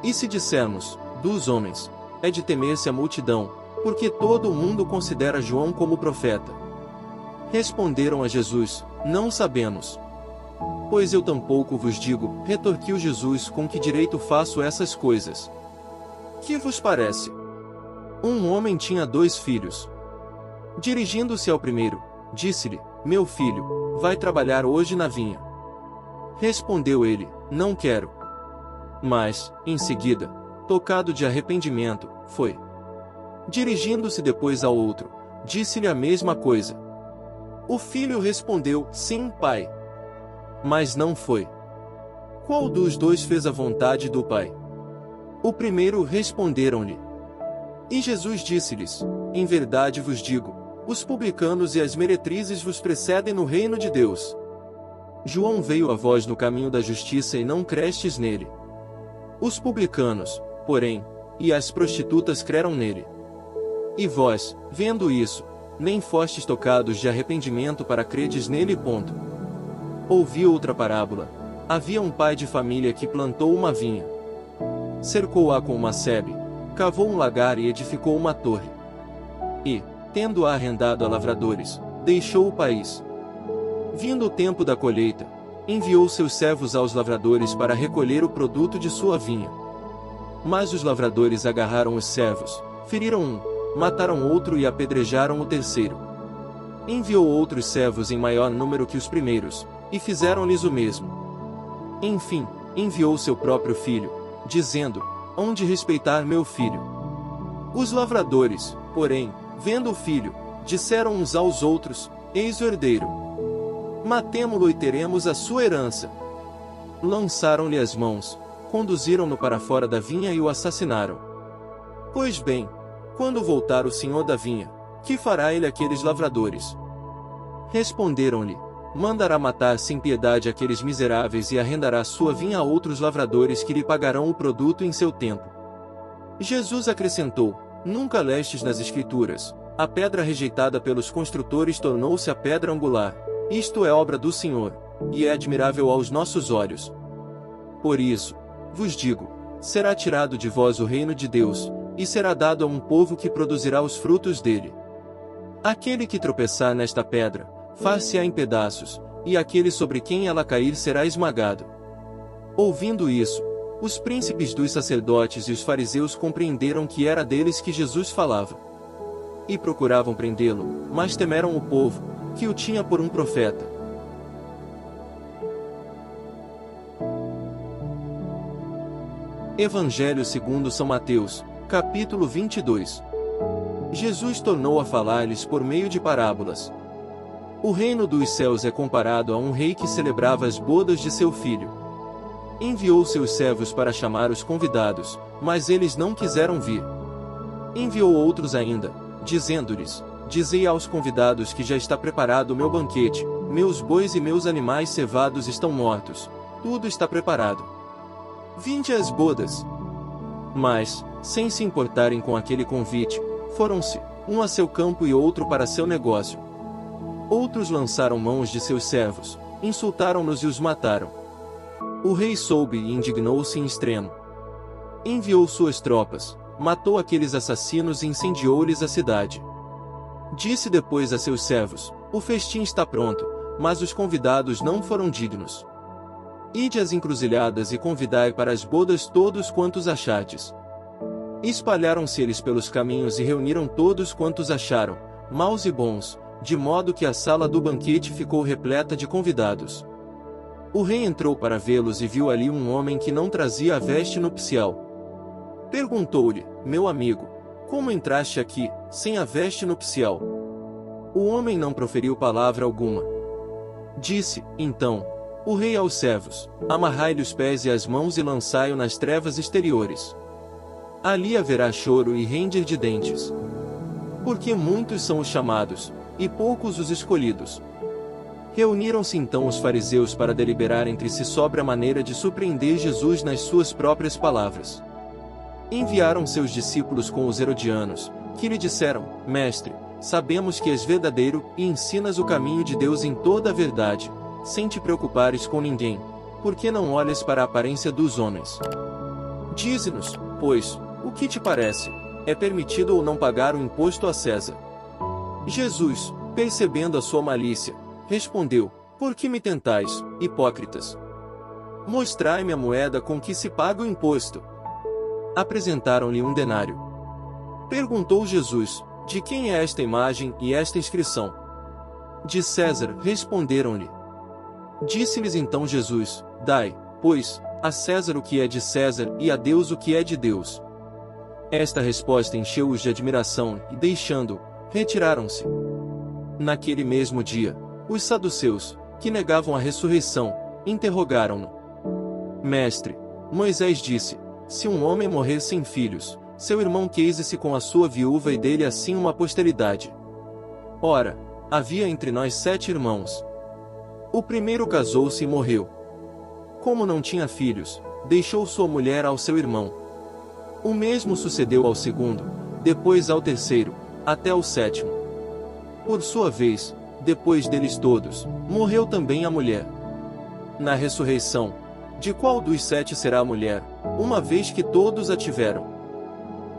E se dissermos, dos homens, é de temer-se a multidão, porque todo o mundo considera João como profeta. Responderam a Jesus: Não sabemos. Pois eu tampouco vos digo, retorquiu Jesus: Com que direito faço essas coisas? Que vos parece? Um homem tinha 2 filhos. Dirigindo-se ao primeiro, disse-lhe: Meu filho, vai trabalhar hoje na vinha. Respondeu ele: Não quero. Mas, em seguida, tocado de arrependimento, foi. Dirigindo-se depois ao outro, disse-lhe a mesma coisa. O filho respondeu: Sim, pai. Mas não foi. Qual dos dois fez a vontade do pai? O primeiro, responderam-lhe. E Jesus disse-lhes: Em verdade vos digo, os publicanos e as meretrizes vos precedem no reino de Deus. João veio a vós no caminho da justiça e não crestes nele. Os publicanos, porém, e as prostitutas creram nele. E vós, vendo isso, nem fostes tocados de arrependimento para credes nele. Ouvi outra parábola. Havia um pai de família que plantou uma vinha. Cercou-a com uma sebe, cavou um lagar e edificou uma torre. E, tendo-a arrendado a lavradores, deixou o país. Vindo o tempo da colheita, enviou seus servos aos lavradores para recolher o produto de sua vinha. Mas os lavradores agarraram os servos, feriram um, mataram outro e apedrejaram o terceiro. Enviou outros servos em maior número que os primeiros, e fizeram-lhes o mesmo. Enfim, enviou seu próprio filho, dizendo: Hão de respeitar meu filho. Os lavradores, porém, vendo o filho, disseram uns aos outros: Eis o herdeiro. Matemo-lo e teremos a sua herança. Lançaram-lhe as mãos, conduziram-no para fora da vinha e o assassinaram. Pois bem, quando voltar o senhor da vinha, que fará ele àqueles lavradores? Responderam-lhe: Mandará matar sem piedade aqueles miseráveis e arrendará sua vinha a outros lavradores que lhe pagarão o produto em seu tempo. Jesus acrescentou: Nunca lestes nas Escrituras: a pedra rejeitada pelos construtores tornou-se a pedra angular. Isto é obra do Senhor, e é admirável aos nossos olhos. Por isso, vos digo, será tirado de vós o reino de Deus, e será dado a um povo que produzirá os frutos dele. Aquele que tropeçar nesta pedra, far-se-á em pedaços, e aquele sobre quem ela cair será esmagado. Ouvindo isso, os príncipes dos sacerdotes e os fariseus compreenderam que era deles que Jesus falava. E procuravam prendê-lo, mas temeram o povo, que o tinha por um profeta. Evangelho segundo São Mateus, capítulo 22. Jesus tornou a falar-lhes por meio de parábolas. O reino dos céus é comparado a um rei que celebrava as bodas de seu filho. Enviou seus servos para chamar os convidados, mas eles não quiseram vir. Enviou outros ainda, dizendo-lhes: Dizei aos convidados que já está preparado o meu banquete, meus bois e meus animais cevados estão mortos, tudo está preparado. Vinde às bodas. Mas, sem se importarem com aquele convite, foram-se, um a seu campo e outro para seu negócio. Outros lançaram mãos de seus servos, insultaram-nos e os mataram. O rei soube e indignou-se em extremo. Enviou suas tropas, matou aqueles assassinos e incendiou-lhes a cidade. Disse depois a seus servos: O festim está pronto, mas os convidados não foram dignos. Ide às encruzilhadas e convidai para as bodas todos quantos achardes. Espalharam-se eles pelos caminhos e reuniram todos quantos acharam, maus e bons, de modo que a sala do banquete ficou repleta de convidados. O rei entrou para vê-los e viu ali um homem que não trazia a veste nupcial. Perguntou-lhe: Meu amigo, como entraste aqui, sem a veste nupcial? O homem não proferiu palavra alguma. Disse, então, o rei aos servos: Amarrai-lhe os pés e as mãos e lançai-o nas trevas exteriores. Ali haverá choro e ranger de dentes. Porque muitos são os chamados, e poucos os escolhidos. Reuniram-se então os fariseus para deliberar entre si sobre a maneira de surpreender Jesus nas suas próprias palavras. Enviaram seus discípulos com os herodianos, que lhe disseram: Mestre, sabemos que és verdadeiro e ensinas o caminho de Deus em toda a verdade, sem te preocupares com ninguém, porque não olhas para a aparência dos homens. Dize-nos, pois, o que te parece? É permitido ou não pagar o imposto a César? Jesus, percebendo a sua malícia, respondeu: Por que me tentais, hipócritas? Mostrai-me a moeda com que se paga o imposto. Apresentaram-lhe um denário. Perguntou Jesus: De quem é esta imagem e esta inscrição? De César, responderam-lhe. Disse-lhes então Jesus: Dai, pois, a César o que é de César e a Deus o que é de Deus. Esta resposta encheu-os de admiração e, deixando-o, retiraram-se. Naquele mesmo dia, os saduceus, que negavam a ressurreição, interrogaram-no. Mestre, Moisés disse, se um homem morrer sem filhos, seu irmão case-se com a sua viúva e dele assim uma posteridade. Ora, havia entre nós 7 irmãos. O primeiro casou-se e morreu. Como não tinha filhos, deixou sua mulher ao seu irmão. O mesmo sucedeu ao segundo, depois ao terceiro, até ao 7º. Por sua vez, depois deles todos, morreu também a mulher. Na ressurreição, de qual dos 7 será a mulher, uma vez que todos a tiveram?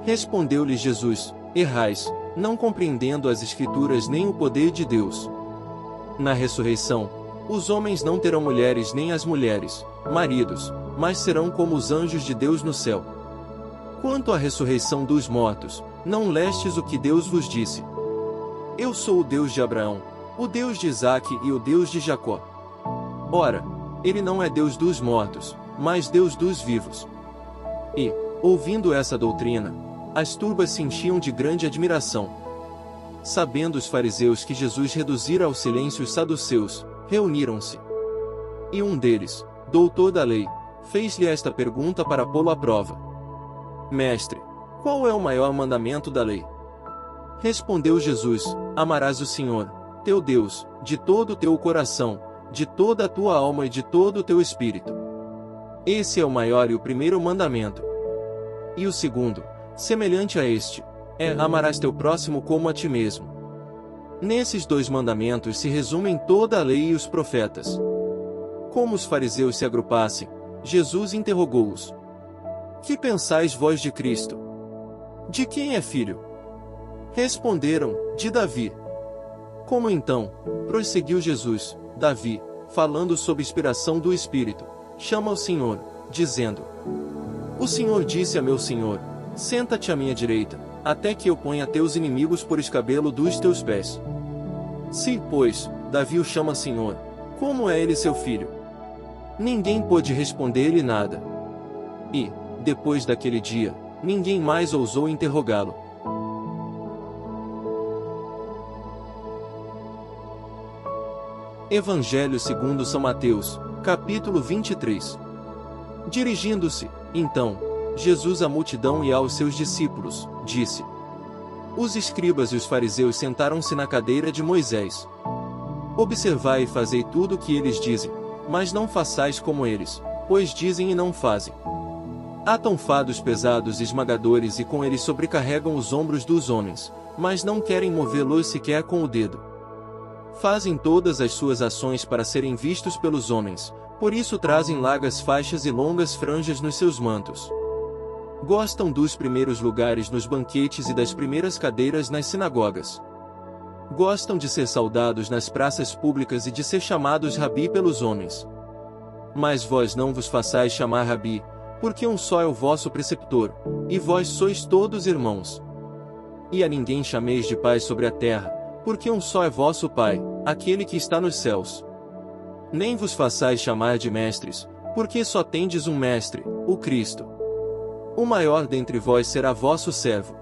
Respondeu-lhes Jesus, errais, não compreendendo as Escrituras nem o poder de Deus. Na ressurreição, os homens não terão mulheres nem as mulheres, maridos, mas serão como os anjos de Deus no céu. Quanto à ressurreição dos mortos, não lestes o que Deus vos disse? Eu sou o Deus de Abraão, o Deus de Isaque e o Deus de Jacó. Ora, ele não é Deus dos mortos, mas Deus dos vivos. E, ouvindo essa doutrina, as turbas se enchiam de grande admiração. Sabendo os fariseus que Jesus reduzira ao silêncio os saduceus, reuniram-se. E um deles, doutor da lei, fez-lhe esta pergunta para pô-lo à prova. Mestre, qual é o maior mandamento da lei? Respondeu Jesus, amarás o Senhor, teu Deus, de todo o teu coração, de toda a tua alma e de todo o teu espírito. Esse é o maior e o primeiro mandamento. E o segundo, semelhante a este, é amarás teu próximo como a ti mesmo. Nesses 2 mandamentos se resumem toda a lei e os profetas. Como os fariseus se agrupassem, Jesus interrogou-os. Que pensais vós de Cristo? De quem é filho? Responderam, de Davi. Como então, prosseguiu Jesus, Davi, falando sob inspiração do Espírito, chama o Senhor, dizendo: O Senhor disse a meu Senhor, senta-te à minha direita, até que eu ponha teus inimigos por escabelo dos teus pés. Se, pois, Davi o chama Senhor, como é ele seu filho? Ninguém pôde responder-lhe nada. E, depois daquele dia, ninguém mais ousou interrogá-lo. Evangelho segundo São Mateus, capítulo 23. Dirigindo-se, então, Jesus à multidão e aos seus discípulos, disse: Os escribas e os fariseus sentaram-se na cadeira de Moisés. Observai e fazei tudo o que eles dizem, mas não façais como eles, pois dizem e não fazem. Atam fardos pesados e esmagadores e com eles sobrecarregam os ombros dos homens, mas não querem movê-los sequer com o dedo. Fazem todas as suas ações para serem vistos pelos homens, por isso trazem largas faixas e longas franjas nos seus mantos. Gostam dos primeiros lugares nos banquetes e das primeiras cadeiras nas sinagogas. Gostam de ser saudados nas praças públicas e de ser chamados Rabi pelos homens. Mas vós não vos façais chamar Rabi, porque um só é o vosso preceptor, e vós sois todos irmãos. E a ninguém chameis de Pai sobre a terra, porque um só é vosso Pai, aquele que está nos céus. Nem vos façais chamar de mestres, porque só tendes um mestre, o Cristo. O maior dentre vós será vosso servo.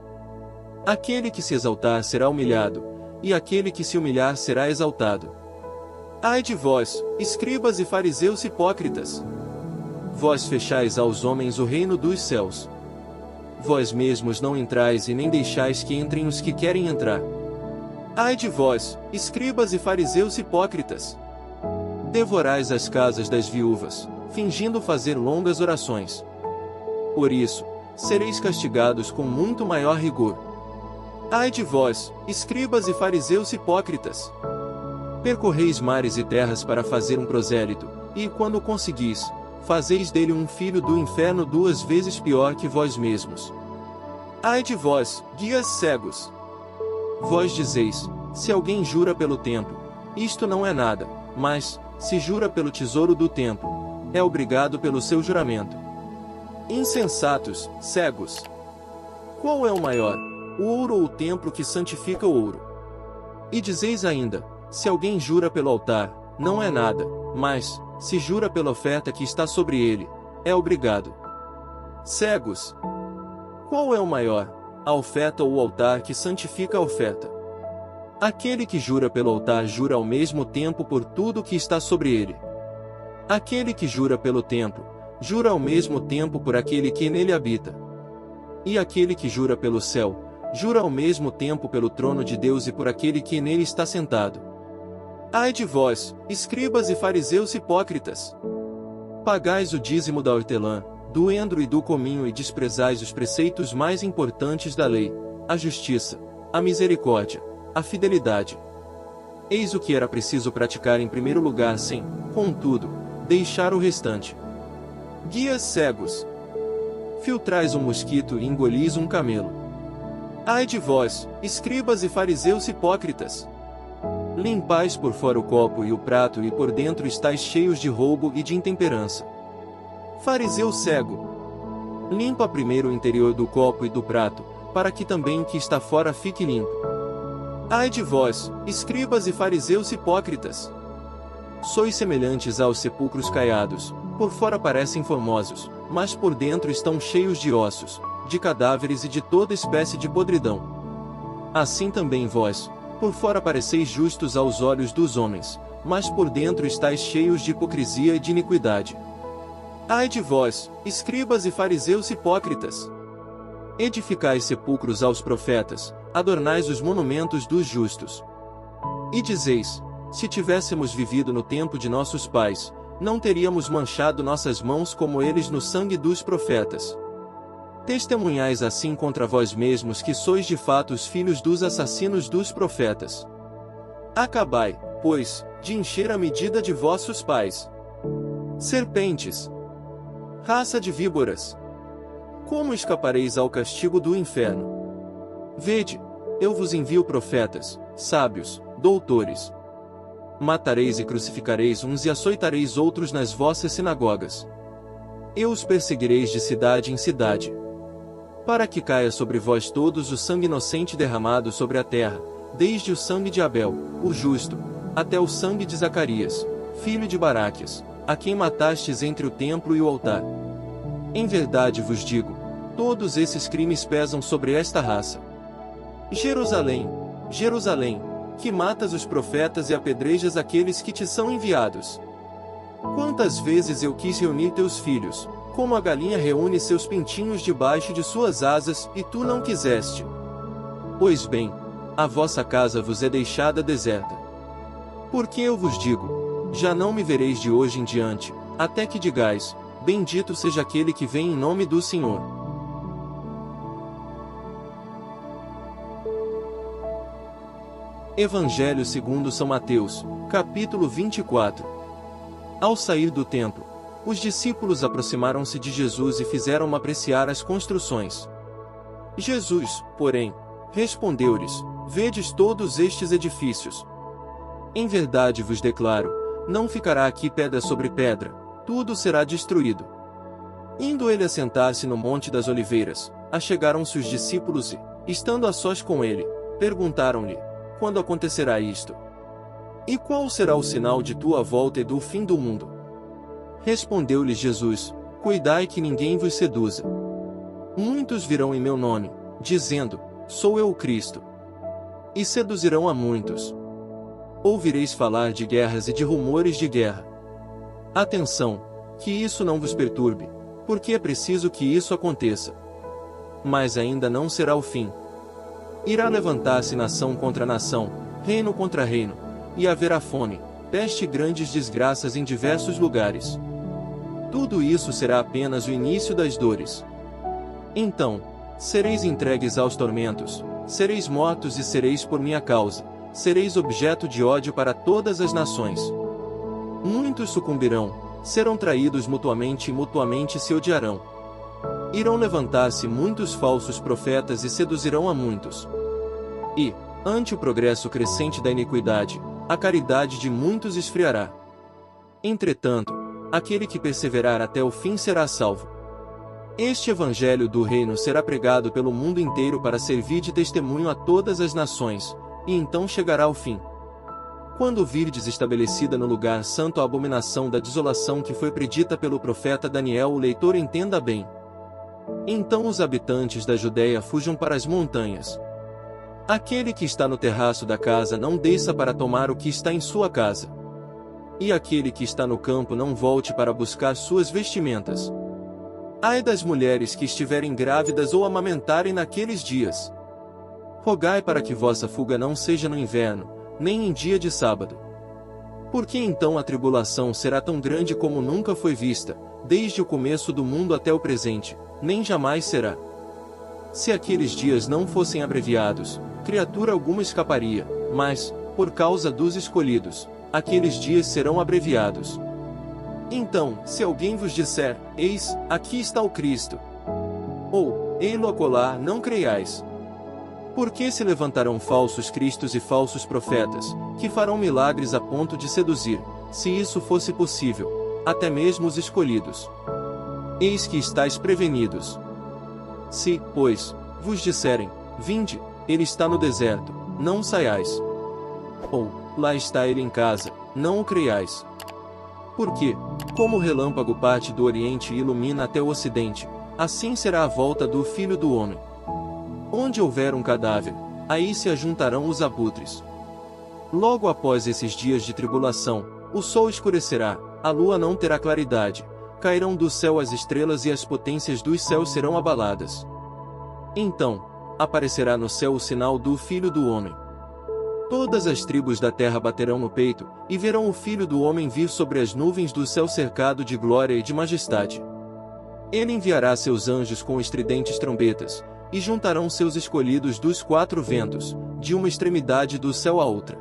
Aquele que se exaltar será humilhado, e aquele que se humilhar será exaltado. Ai de vós, escribas e fariseus hipócritas! Vós fechais aos homens o reino dos céus. Vós mesmos não entrais e nem deixais que entrem os que querem entrar. Ai de vós, escribas e fariseus hipócritas! Devorais as casas das viúvas, fingindo fazer longas orações. Por isso, sereis castigados com muito maior rigor. Ai de vós, escribas e fariseus hipócritas! Percorreis mares e terras para fazer um prosélito, e quando o conseguis, fazeis dele um filho do inferno 2 vezes pior que vós mesmos. Ai de vós, guias cegos! Vós dizeis, se alguém jura pelo templo, isto não é nada, mas, se jura pelo tesouro do templo, é obrigado pelo seu juramento. Insensatos, cegos! Qual é o maior, o ouro ou o templo que santifica o ouro? E dizeis ainda, se alguém jura pelo altar, não é nada, mas, se jura pela oferta que está sobre ele, é obrigado. Cegos! Qual é o maior, a oferta ou o altar que santifica a oferta? Aquele que jura pelo altar jura ao mesmo tempo por tudo que está sobre ele. Aquele que jura pelo templo, jura ao mesmo tempo por aquele que nele habita. E aquele que jura pelo céu, jura ao mesmo tempo pelo trono de Deus e por aquele que nele está sentado. Ai de vós, escribas e fariseus hipócritas! Pagais o dízimo da hortelã, do endro e do cominho e desprezais os preceitos mais importantes da lei, a justiça, a misericórdia, a fidelidade. Eis o que era preciso praticar em primeiro lugar sem, contudo, deixar o restante. Guias cegos! Filtrais um mosquito e engolis um camelo. Ai de vós, escribas e fariseus hipócritas! Limpais por fora o copo e o prato e por dentro estáis cheios de roubo e de intemperança. Fariseu cego! Limpa primeiro o interior do copo e do prato, para que também o que está fora fique limpo. Ai de vós, escribas e fariseus hipócritas! Sois semelhantes aos sepulcros caiados, por fora parecem formosos, mas por dentro estão cheios de ossos, de cadáveres e de toda espécie de podridão. Assim também vós, por fora pareceis justos aos olhos dos homens, mas por dentro estáis cheios de hipocrisia e de iniquidade. Ai de vós, escribas e fariseus hipócritas! Edificais sepulcros aos profetas, adornais os monumentos dos justos. E dizeis, se tivéssemos vivido no tempo de nossos pais, não teríamos manchado nossas mãos como eles no sangue dos profetas. Testemunhais assim contra vós mesmos que sois de fato os filhos dos assassinos dos profetas. Acabai, pois, de encher a medida de vossos pais. Serpentes! Raça de víboras! Como escapareis ao castigo do inferno? Vede, eu vos envio profetas, sábios, doutores. Matareis e crucificareis uns e açoitareis outros nas vossas sinagogas. E os perseguireis de cidade em cidade. Para que caia sobre vós todos o sangue inocente derramado sobre a terra, desde o sangue de Abel, o justo, até o sangue de Zacarias, filho de Baraquias, a quem matastes entre o templo e o altar. Em verdade vos digo, todos esses crimes pesam sobre esta raça. Jerusalém, Jerusalém, que matas os profetas e apedrejas aqueles que te são enviados. Quantas vezes eu quis reunir teus filhos, como a galinha reúne seus pintinhos debaixo de suas asas, e tu não quiseste. Pois bem, a vossa casa vos é deixada deserta. Porque eu vos digo, já não me vereis de hoje em diante, até que digais, bendito seja aquele que vem em nome do Senhor. Evangelho segundo São Mateus, capítulo 24. Ao sair do templo, os discípulos aproximaram-se de Jesus e fizeram apreciar as construções. Jesus, porém, respondeu-lhes, vedes todos estes edifícios? Em verdade vos declaro, não ficará aqui pedra sobre pedra, tudo será destruído. Indo ele assentar-se no Monte das Oliveiras, achegaram-se os discípulos e, estando a sós com ele, perguntaram-lhe, quando acontecerá isto? E qual será o sinal de tua volta e do fim do mundo? Respondeu-lhes Jesus, cuidai que ninguém vos seduza. Muitos virão em meu nome, dizendo, sou eu o Cristo. E seduzirão a muitos. Ouvireis falar de guerras e de rumores de guerra. Atenção, que isso não vos perturbe, porque é preciso que isso aconteça. Mas ainda não será o fim. Irá levantar-se nação contra nação, reino contra reino, e haverá fome, peste e grandes desgraças em diversos lugares. Tudo isso será apenas o início das dores. Então, sereis entregues aos tormentos, sereis mortos e sereis por minha causa, sereis objeto de ódio para todas as nações. Muitos sucumbirão, serão traídos mutuamente e mutuamente se odiarão. Irão levantar-se muitos falsos profetas e seduzirão a muitos. E, ante o progresso crescente da iniquidade, a caridade de muitos esfriará. Entretanto, aquele que perseverar até o fim será salvo. Este evangelho do reino será pregado pelo mundo inteiro para servir de testemunho a todas as nações, e então chegará o fim. Quando virdes estabelecida no lugar santo a abominação da desolação que foi predita pelo profeta Daniel, o leitor entenda bem. Então os habitantes da Judéia fujam para as montanhas. Aquele que está no terraço da casa não desça para tomar o que está em sua casa. E aquele que está no campo não volte para buscar suas vestimentas. Ai das mulheres que estiverem grávidas ou amamentarem naqueles dias. Rogai para que vossa fuga não seja no inverno, nem em dia de sábado. Porque então a tribulação será tão grande como nunca foi vista, desde o começo do mundo até o presente, nem jamais será. Se aqueles dias não fossem abreviados, criatura alguma escaparia, mas, por causa dos escolhidos, aqueles dias serão abreviados. Então, se alguém vos disser, eis, aqui está o Cristo, ou, ei-lo acolá, não creiais. Porque se levantarão falsos cristos e falsos profetas, que farão milagres a ponto de seduzir, se isso fosse possível, até mesmo os escolhidos. Eis que estáis prevenidos. Se, pois, vos disserem, vinde, ele está no deserto, não saiais. Ou, lá está ele em casa, não o creiais. Porque, como o relâmpago parte do Oriente e ilumina até o Ocidente, assim será a volta do Filho do Homem. Onde houver um cadáver, aí se ajuntarão os abutres. Logo após esses dias de tribulação, o sol escurecerá, a lua não terá claridade, cairão do céu as estrelas e as potências dos céus serão abaladas. Então, aparecerá no céu o sinal do Filho do Homem. Todas as tribos da terra baterão no peito, e verão o Filho do Homem vir sobre as nuvens do céu cercado de glória e de majestade. Ele enviará seus anjos com estridentes trombetas, e juntarão seus escolhidos dos quatro ventos, de uma extremidade do céu à outra.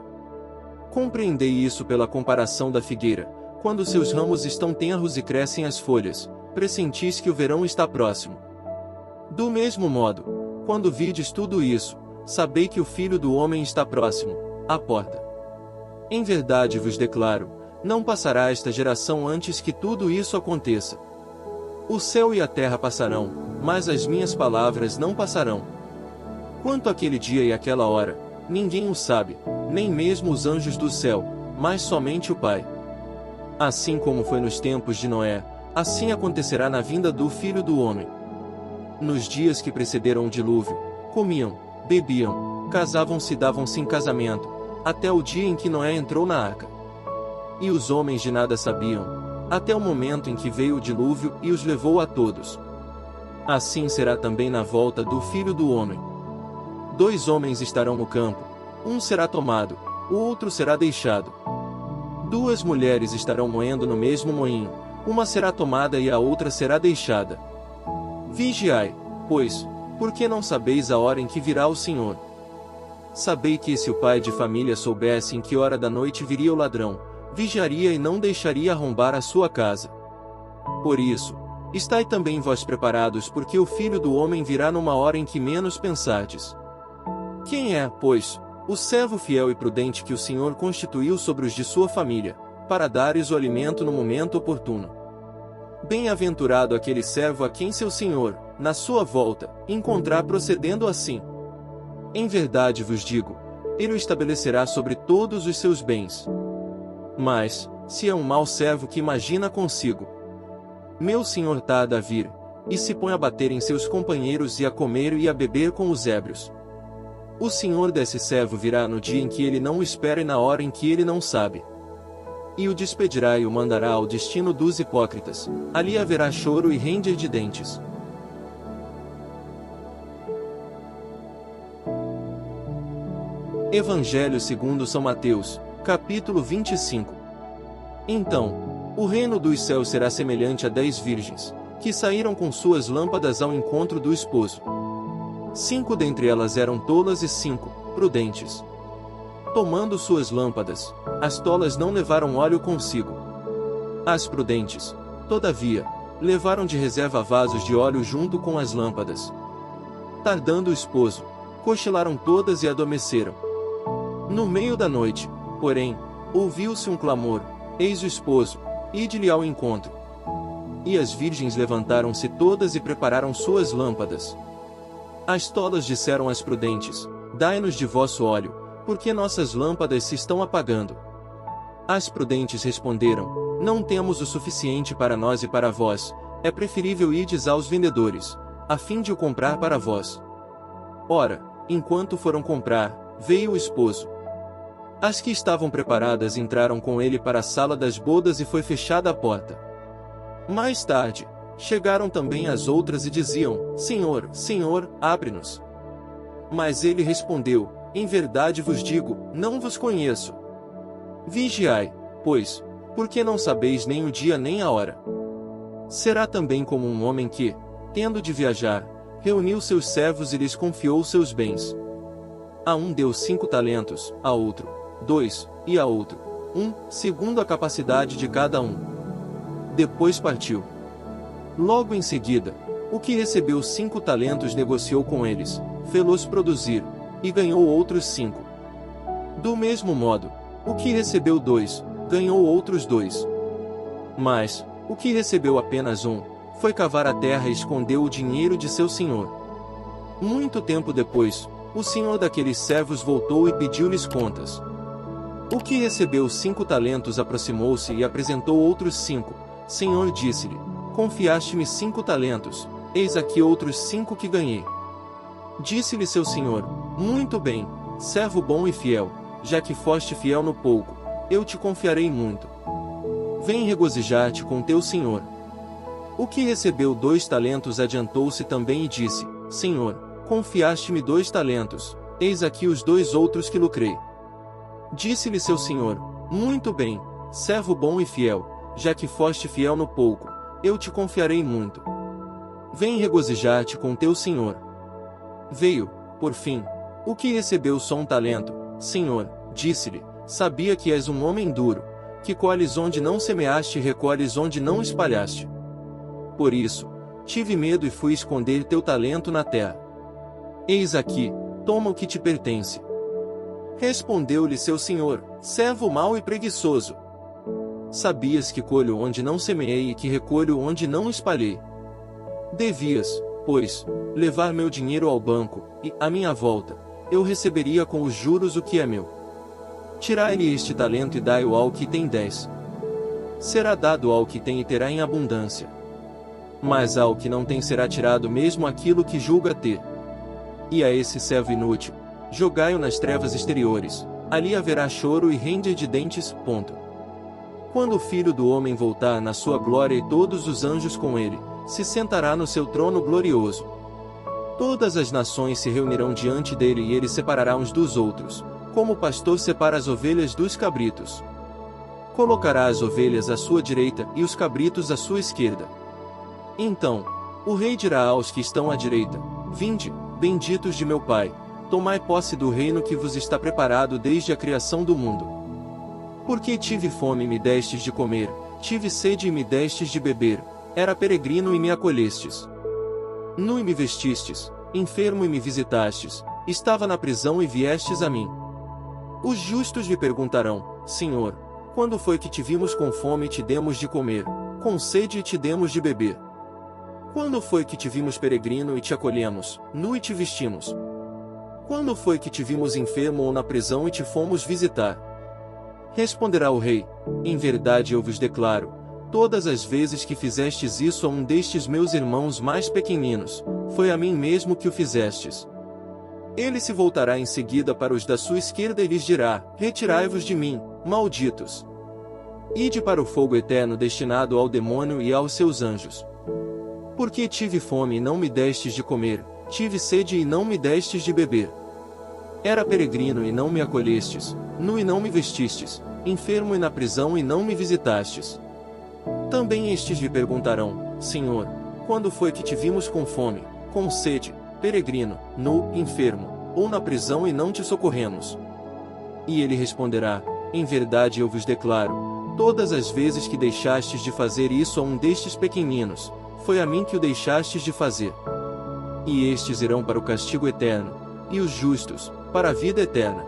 Compreendei isso pela comparação da figueira, quando seus ramos estão tenros e crescem as folhas, pressentis que o verão está próximo. Do mesmo modo, quando virdes tudo isso, sabei que o Filho do Homem está próximo, à porta. Em verdade vos declaro, não passará esta geração antes que tudo isso aconteça. O céu e a terra passarão, mas as minhas palavras não passarão. Quanto àquele dia e àquela hora, ninguém o sabe, nem mesmo os anjos do céu, mas somente o Pai. Assim como foi nos tempos de Noé, assim acontecerá na vinda do Filho do Homem. Nos dias que precederam o dilúvio, comiam, bebiam, casavam-se e davam-se em casamento, até o dia em que Noé entrou na arca. E os homens de nada sabiam, até o momento em que veio o dilúvio e os levou a todos. Assim será também na volta do Filho do Homem. 2 homens estarão no campo, um será tomado, o outro será deixado. 2 mulheres estarão moendo no mesmo moinho, uma será tomada e a outra será deixada. Vigiai, pois, porque não sabeis a hora em que virá o Senhor. Sabei que se o pai de família soubesse em que hora da noite viria o ladrão, vigiaria e não deixaria arrombar a sua casa. Por isso, estai também vós preparados, porque o Filho do Homem virá numa hora em que menos pensardes. Quem é, pois, o servo fiel e prudente que o Senhor constituiu sobre os de sua família, para dar-lhes o alimento no momento oportuno? Bem-aventurado aquele servo a quem seu Senhor, na sua volta, encontrar procedendo assim. Em verdade vos digo, ele o estabelecerá sobre todos os seus bens. Mas, se é um mau servo que imagina consigo, meu senhor tarda a vir, e se põe a bater em seus companheiros e a comer e a beber com os ébrios, o senhor desse servo virá no dia em que ele não o espera e na hora em que ele não sabe. E o despedirá e o mandará ao destino dos hipócritas, ali haverá choro e ranger de dentes. Evangelho segundo São Mateus, capítulo 25. Então, o reino dos céus será semelhante a 10 virgens, que saíram com suas lâmpadas ao encontro do esposo. 5 dentre elas eram tolas e 5, prudentes. Tomando suas lâmpadas, as tolas não levaram óleo consigo. As prudentes, todavia, levaram de reserva vasos de óleo junto com as lâmpadas. Tardando o esposo, cochilaram todas e adormeceram. No meio da noite, porém, ouviu-se um clamor: eis o esposo, ide-lhe ao encontro. E as virgens levantaram-se todas e prepararam suas lâmpadas. As tolas disseram às prudentes: dai-nos de vosso óleo, porque nossas lâmpadas se estão apagando. As prudentes responderam: não temos o suficiente para nós e para vós, é preferível ides aos vendedores, a fim de o comprar para vós. Ora, enquanto foram comprar, veio o esposo. As que estavam preparadas entraram com ele para a sala das bodas e foi fechada a porta. Mais tarde, chegaram também as outras e diziam: Senhor, Senhor, abre-nos. Mas ele respondeu: Em verdade vos digo, não vos conheço. Vigiai, pois, porque não sabeis nem o dia nem a hora. Será também como um homem que, tendo de viajar, reuniu seus servos e lhes confiou seus bens. A um deu 5 talentos, a outro 2, e a outro 1, segundo a capacidade de cada um. Depois partiu. Logo em seguida, o que recebeu 5 talentos negociou com eles, fê-los produzir, e ganhou outros 5. Do mesmo modo, o que recebeu 2, ganhou outros 2. Mas, o que recebeu apenas 1, foi cavar a terra e escondeu o dinheiro de seu senhor. Muito tempo depois, o senhor daqueles servos voltou e pediu-lhes contas. O que recebeu 5 talentos aproximou-se e apresentou outros 5. Senhor, disse-lhe: Confiaste-me 5 talentos, eis aqui outros 5 que ganhei. Disse-lhe seu senhor: Muito bem, servo bom e fiel, já que foste fiel no pouco, eu te confiarei muito. Vem regozijar-te com teu senhor. O que recebeu 2 talentos adiantou-se também e disse: Senhor, confiaste-me 2 talentos, eis aqui os 2 outros que lucrei. Disse-lhe seu senhor: Muito bem, servo bom e fiel, já que foste fiel no pouco, eu te confiarei muito. Vem regozijar-te com teu senhor. Veio, por fim, o que recebeu só 1 talento. Senhor, disse-lhe: Sabia que és um homem duro, que colhes onde não semeaste e recolhes onde não espalhaste. Por isso, tive medo e fui esconder teu talento na terra. Eis aqui, toma o que te pertence. Respondeu-lhe seu senhor: Servo mau e preguiçoso. Sabias que colho onde não semeei e que recolho onde não espalhei. Devias, pois, levar meu dinheiro ao banco, e, à minha volta, eu receberia com os juros o que é meu. Tirai-lhe este talento e dai-o ao que tem 10. Será dado ao que tem e terá em abundância. Mas ao que não tem será tirado mesmo aquilo que julga ter. E a esse servo inútil, jogai-o nas trevas exteriores, ali haverá choro e ranger de dentes. Quando o Filho do Homem voltar na sua glória e todos os anjos com ele, se sentará no seu trono glorioso. Todas as nações se reunirão diante dele e ele separará uns dos outros, como o pastor separa as ovelhas dos cabritos. Colocará as ovelhas à sua direita e os cabritos à sua esquerda. Então, o rei dirá aos que estão à direita: Vinde, benditos de meu Pai, tomai posse do reino que vos está preparado desde a criação do mundo. Porque tive fome e me destes de comer, tive sede e me destes de beber, era peregrino e me acolhestes. Nu e me vestistes, enfermo e me visitastes, estava na prisão e viestes a mim. Os justos lhe perguntarão: Senhor, quando foi que te vimos com fome e te demos de comer, com sede e te demos de beber? Quando foi que te vimos peregrino e te acolhemos, nu e te vestimos? Quando foi que te vimos enfermo ou na prisão e te fomos visitar? Responderá o rei: Em verdade eu vos declaro, todas as vezes que fizestes isso a um destes meus irmãos mais pequeninos, foi a mim mesmo que o fizestes. Ele se voltará em seguida para os da sua esquerda e lhes dirá: Retirai-vos de mim, malditos. Ide para o fogo eterno destinado ao demônio e aos seus anjos. Porque tive fome e não me destes de comer, tive sede e não me destes de beber. Era peregrino e não me acolhestes, nu e não me vestistes, enfermo e na prisão e não me visitastes. Também estes lhe perguntarão: Senhor, quando foi que te vimos com fome, com sede, peregrino, nu, enfermo, ou na prisão e não te socorremos? E ele responderá: Em verdade eu vos declaro, todas as vezes que deixastes de fazer isso a um destes pequeninos, foi a mim que o deixastes de fazer. E estes irão para o castigo eterno, e os justos, para a vida eterna.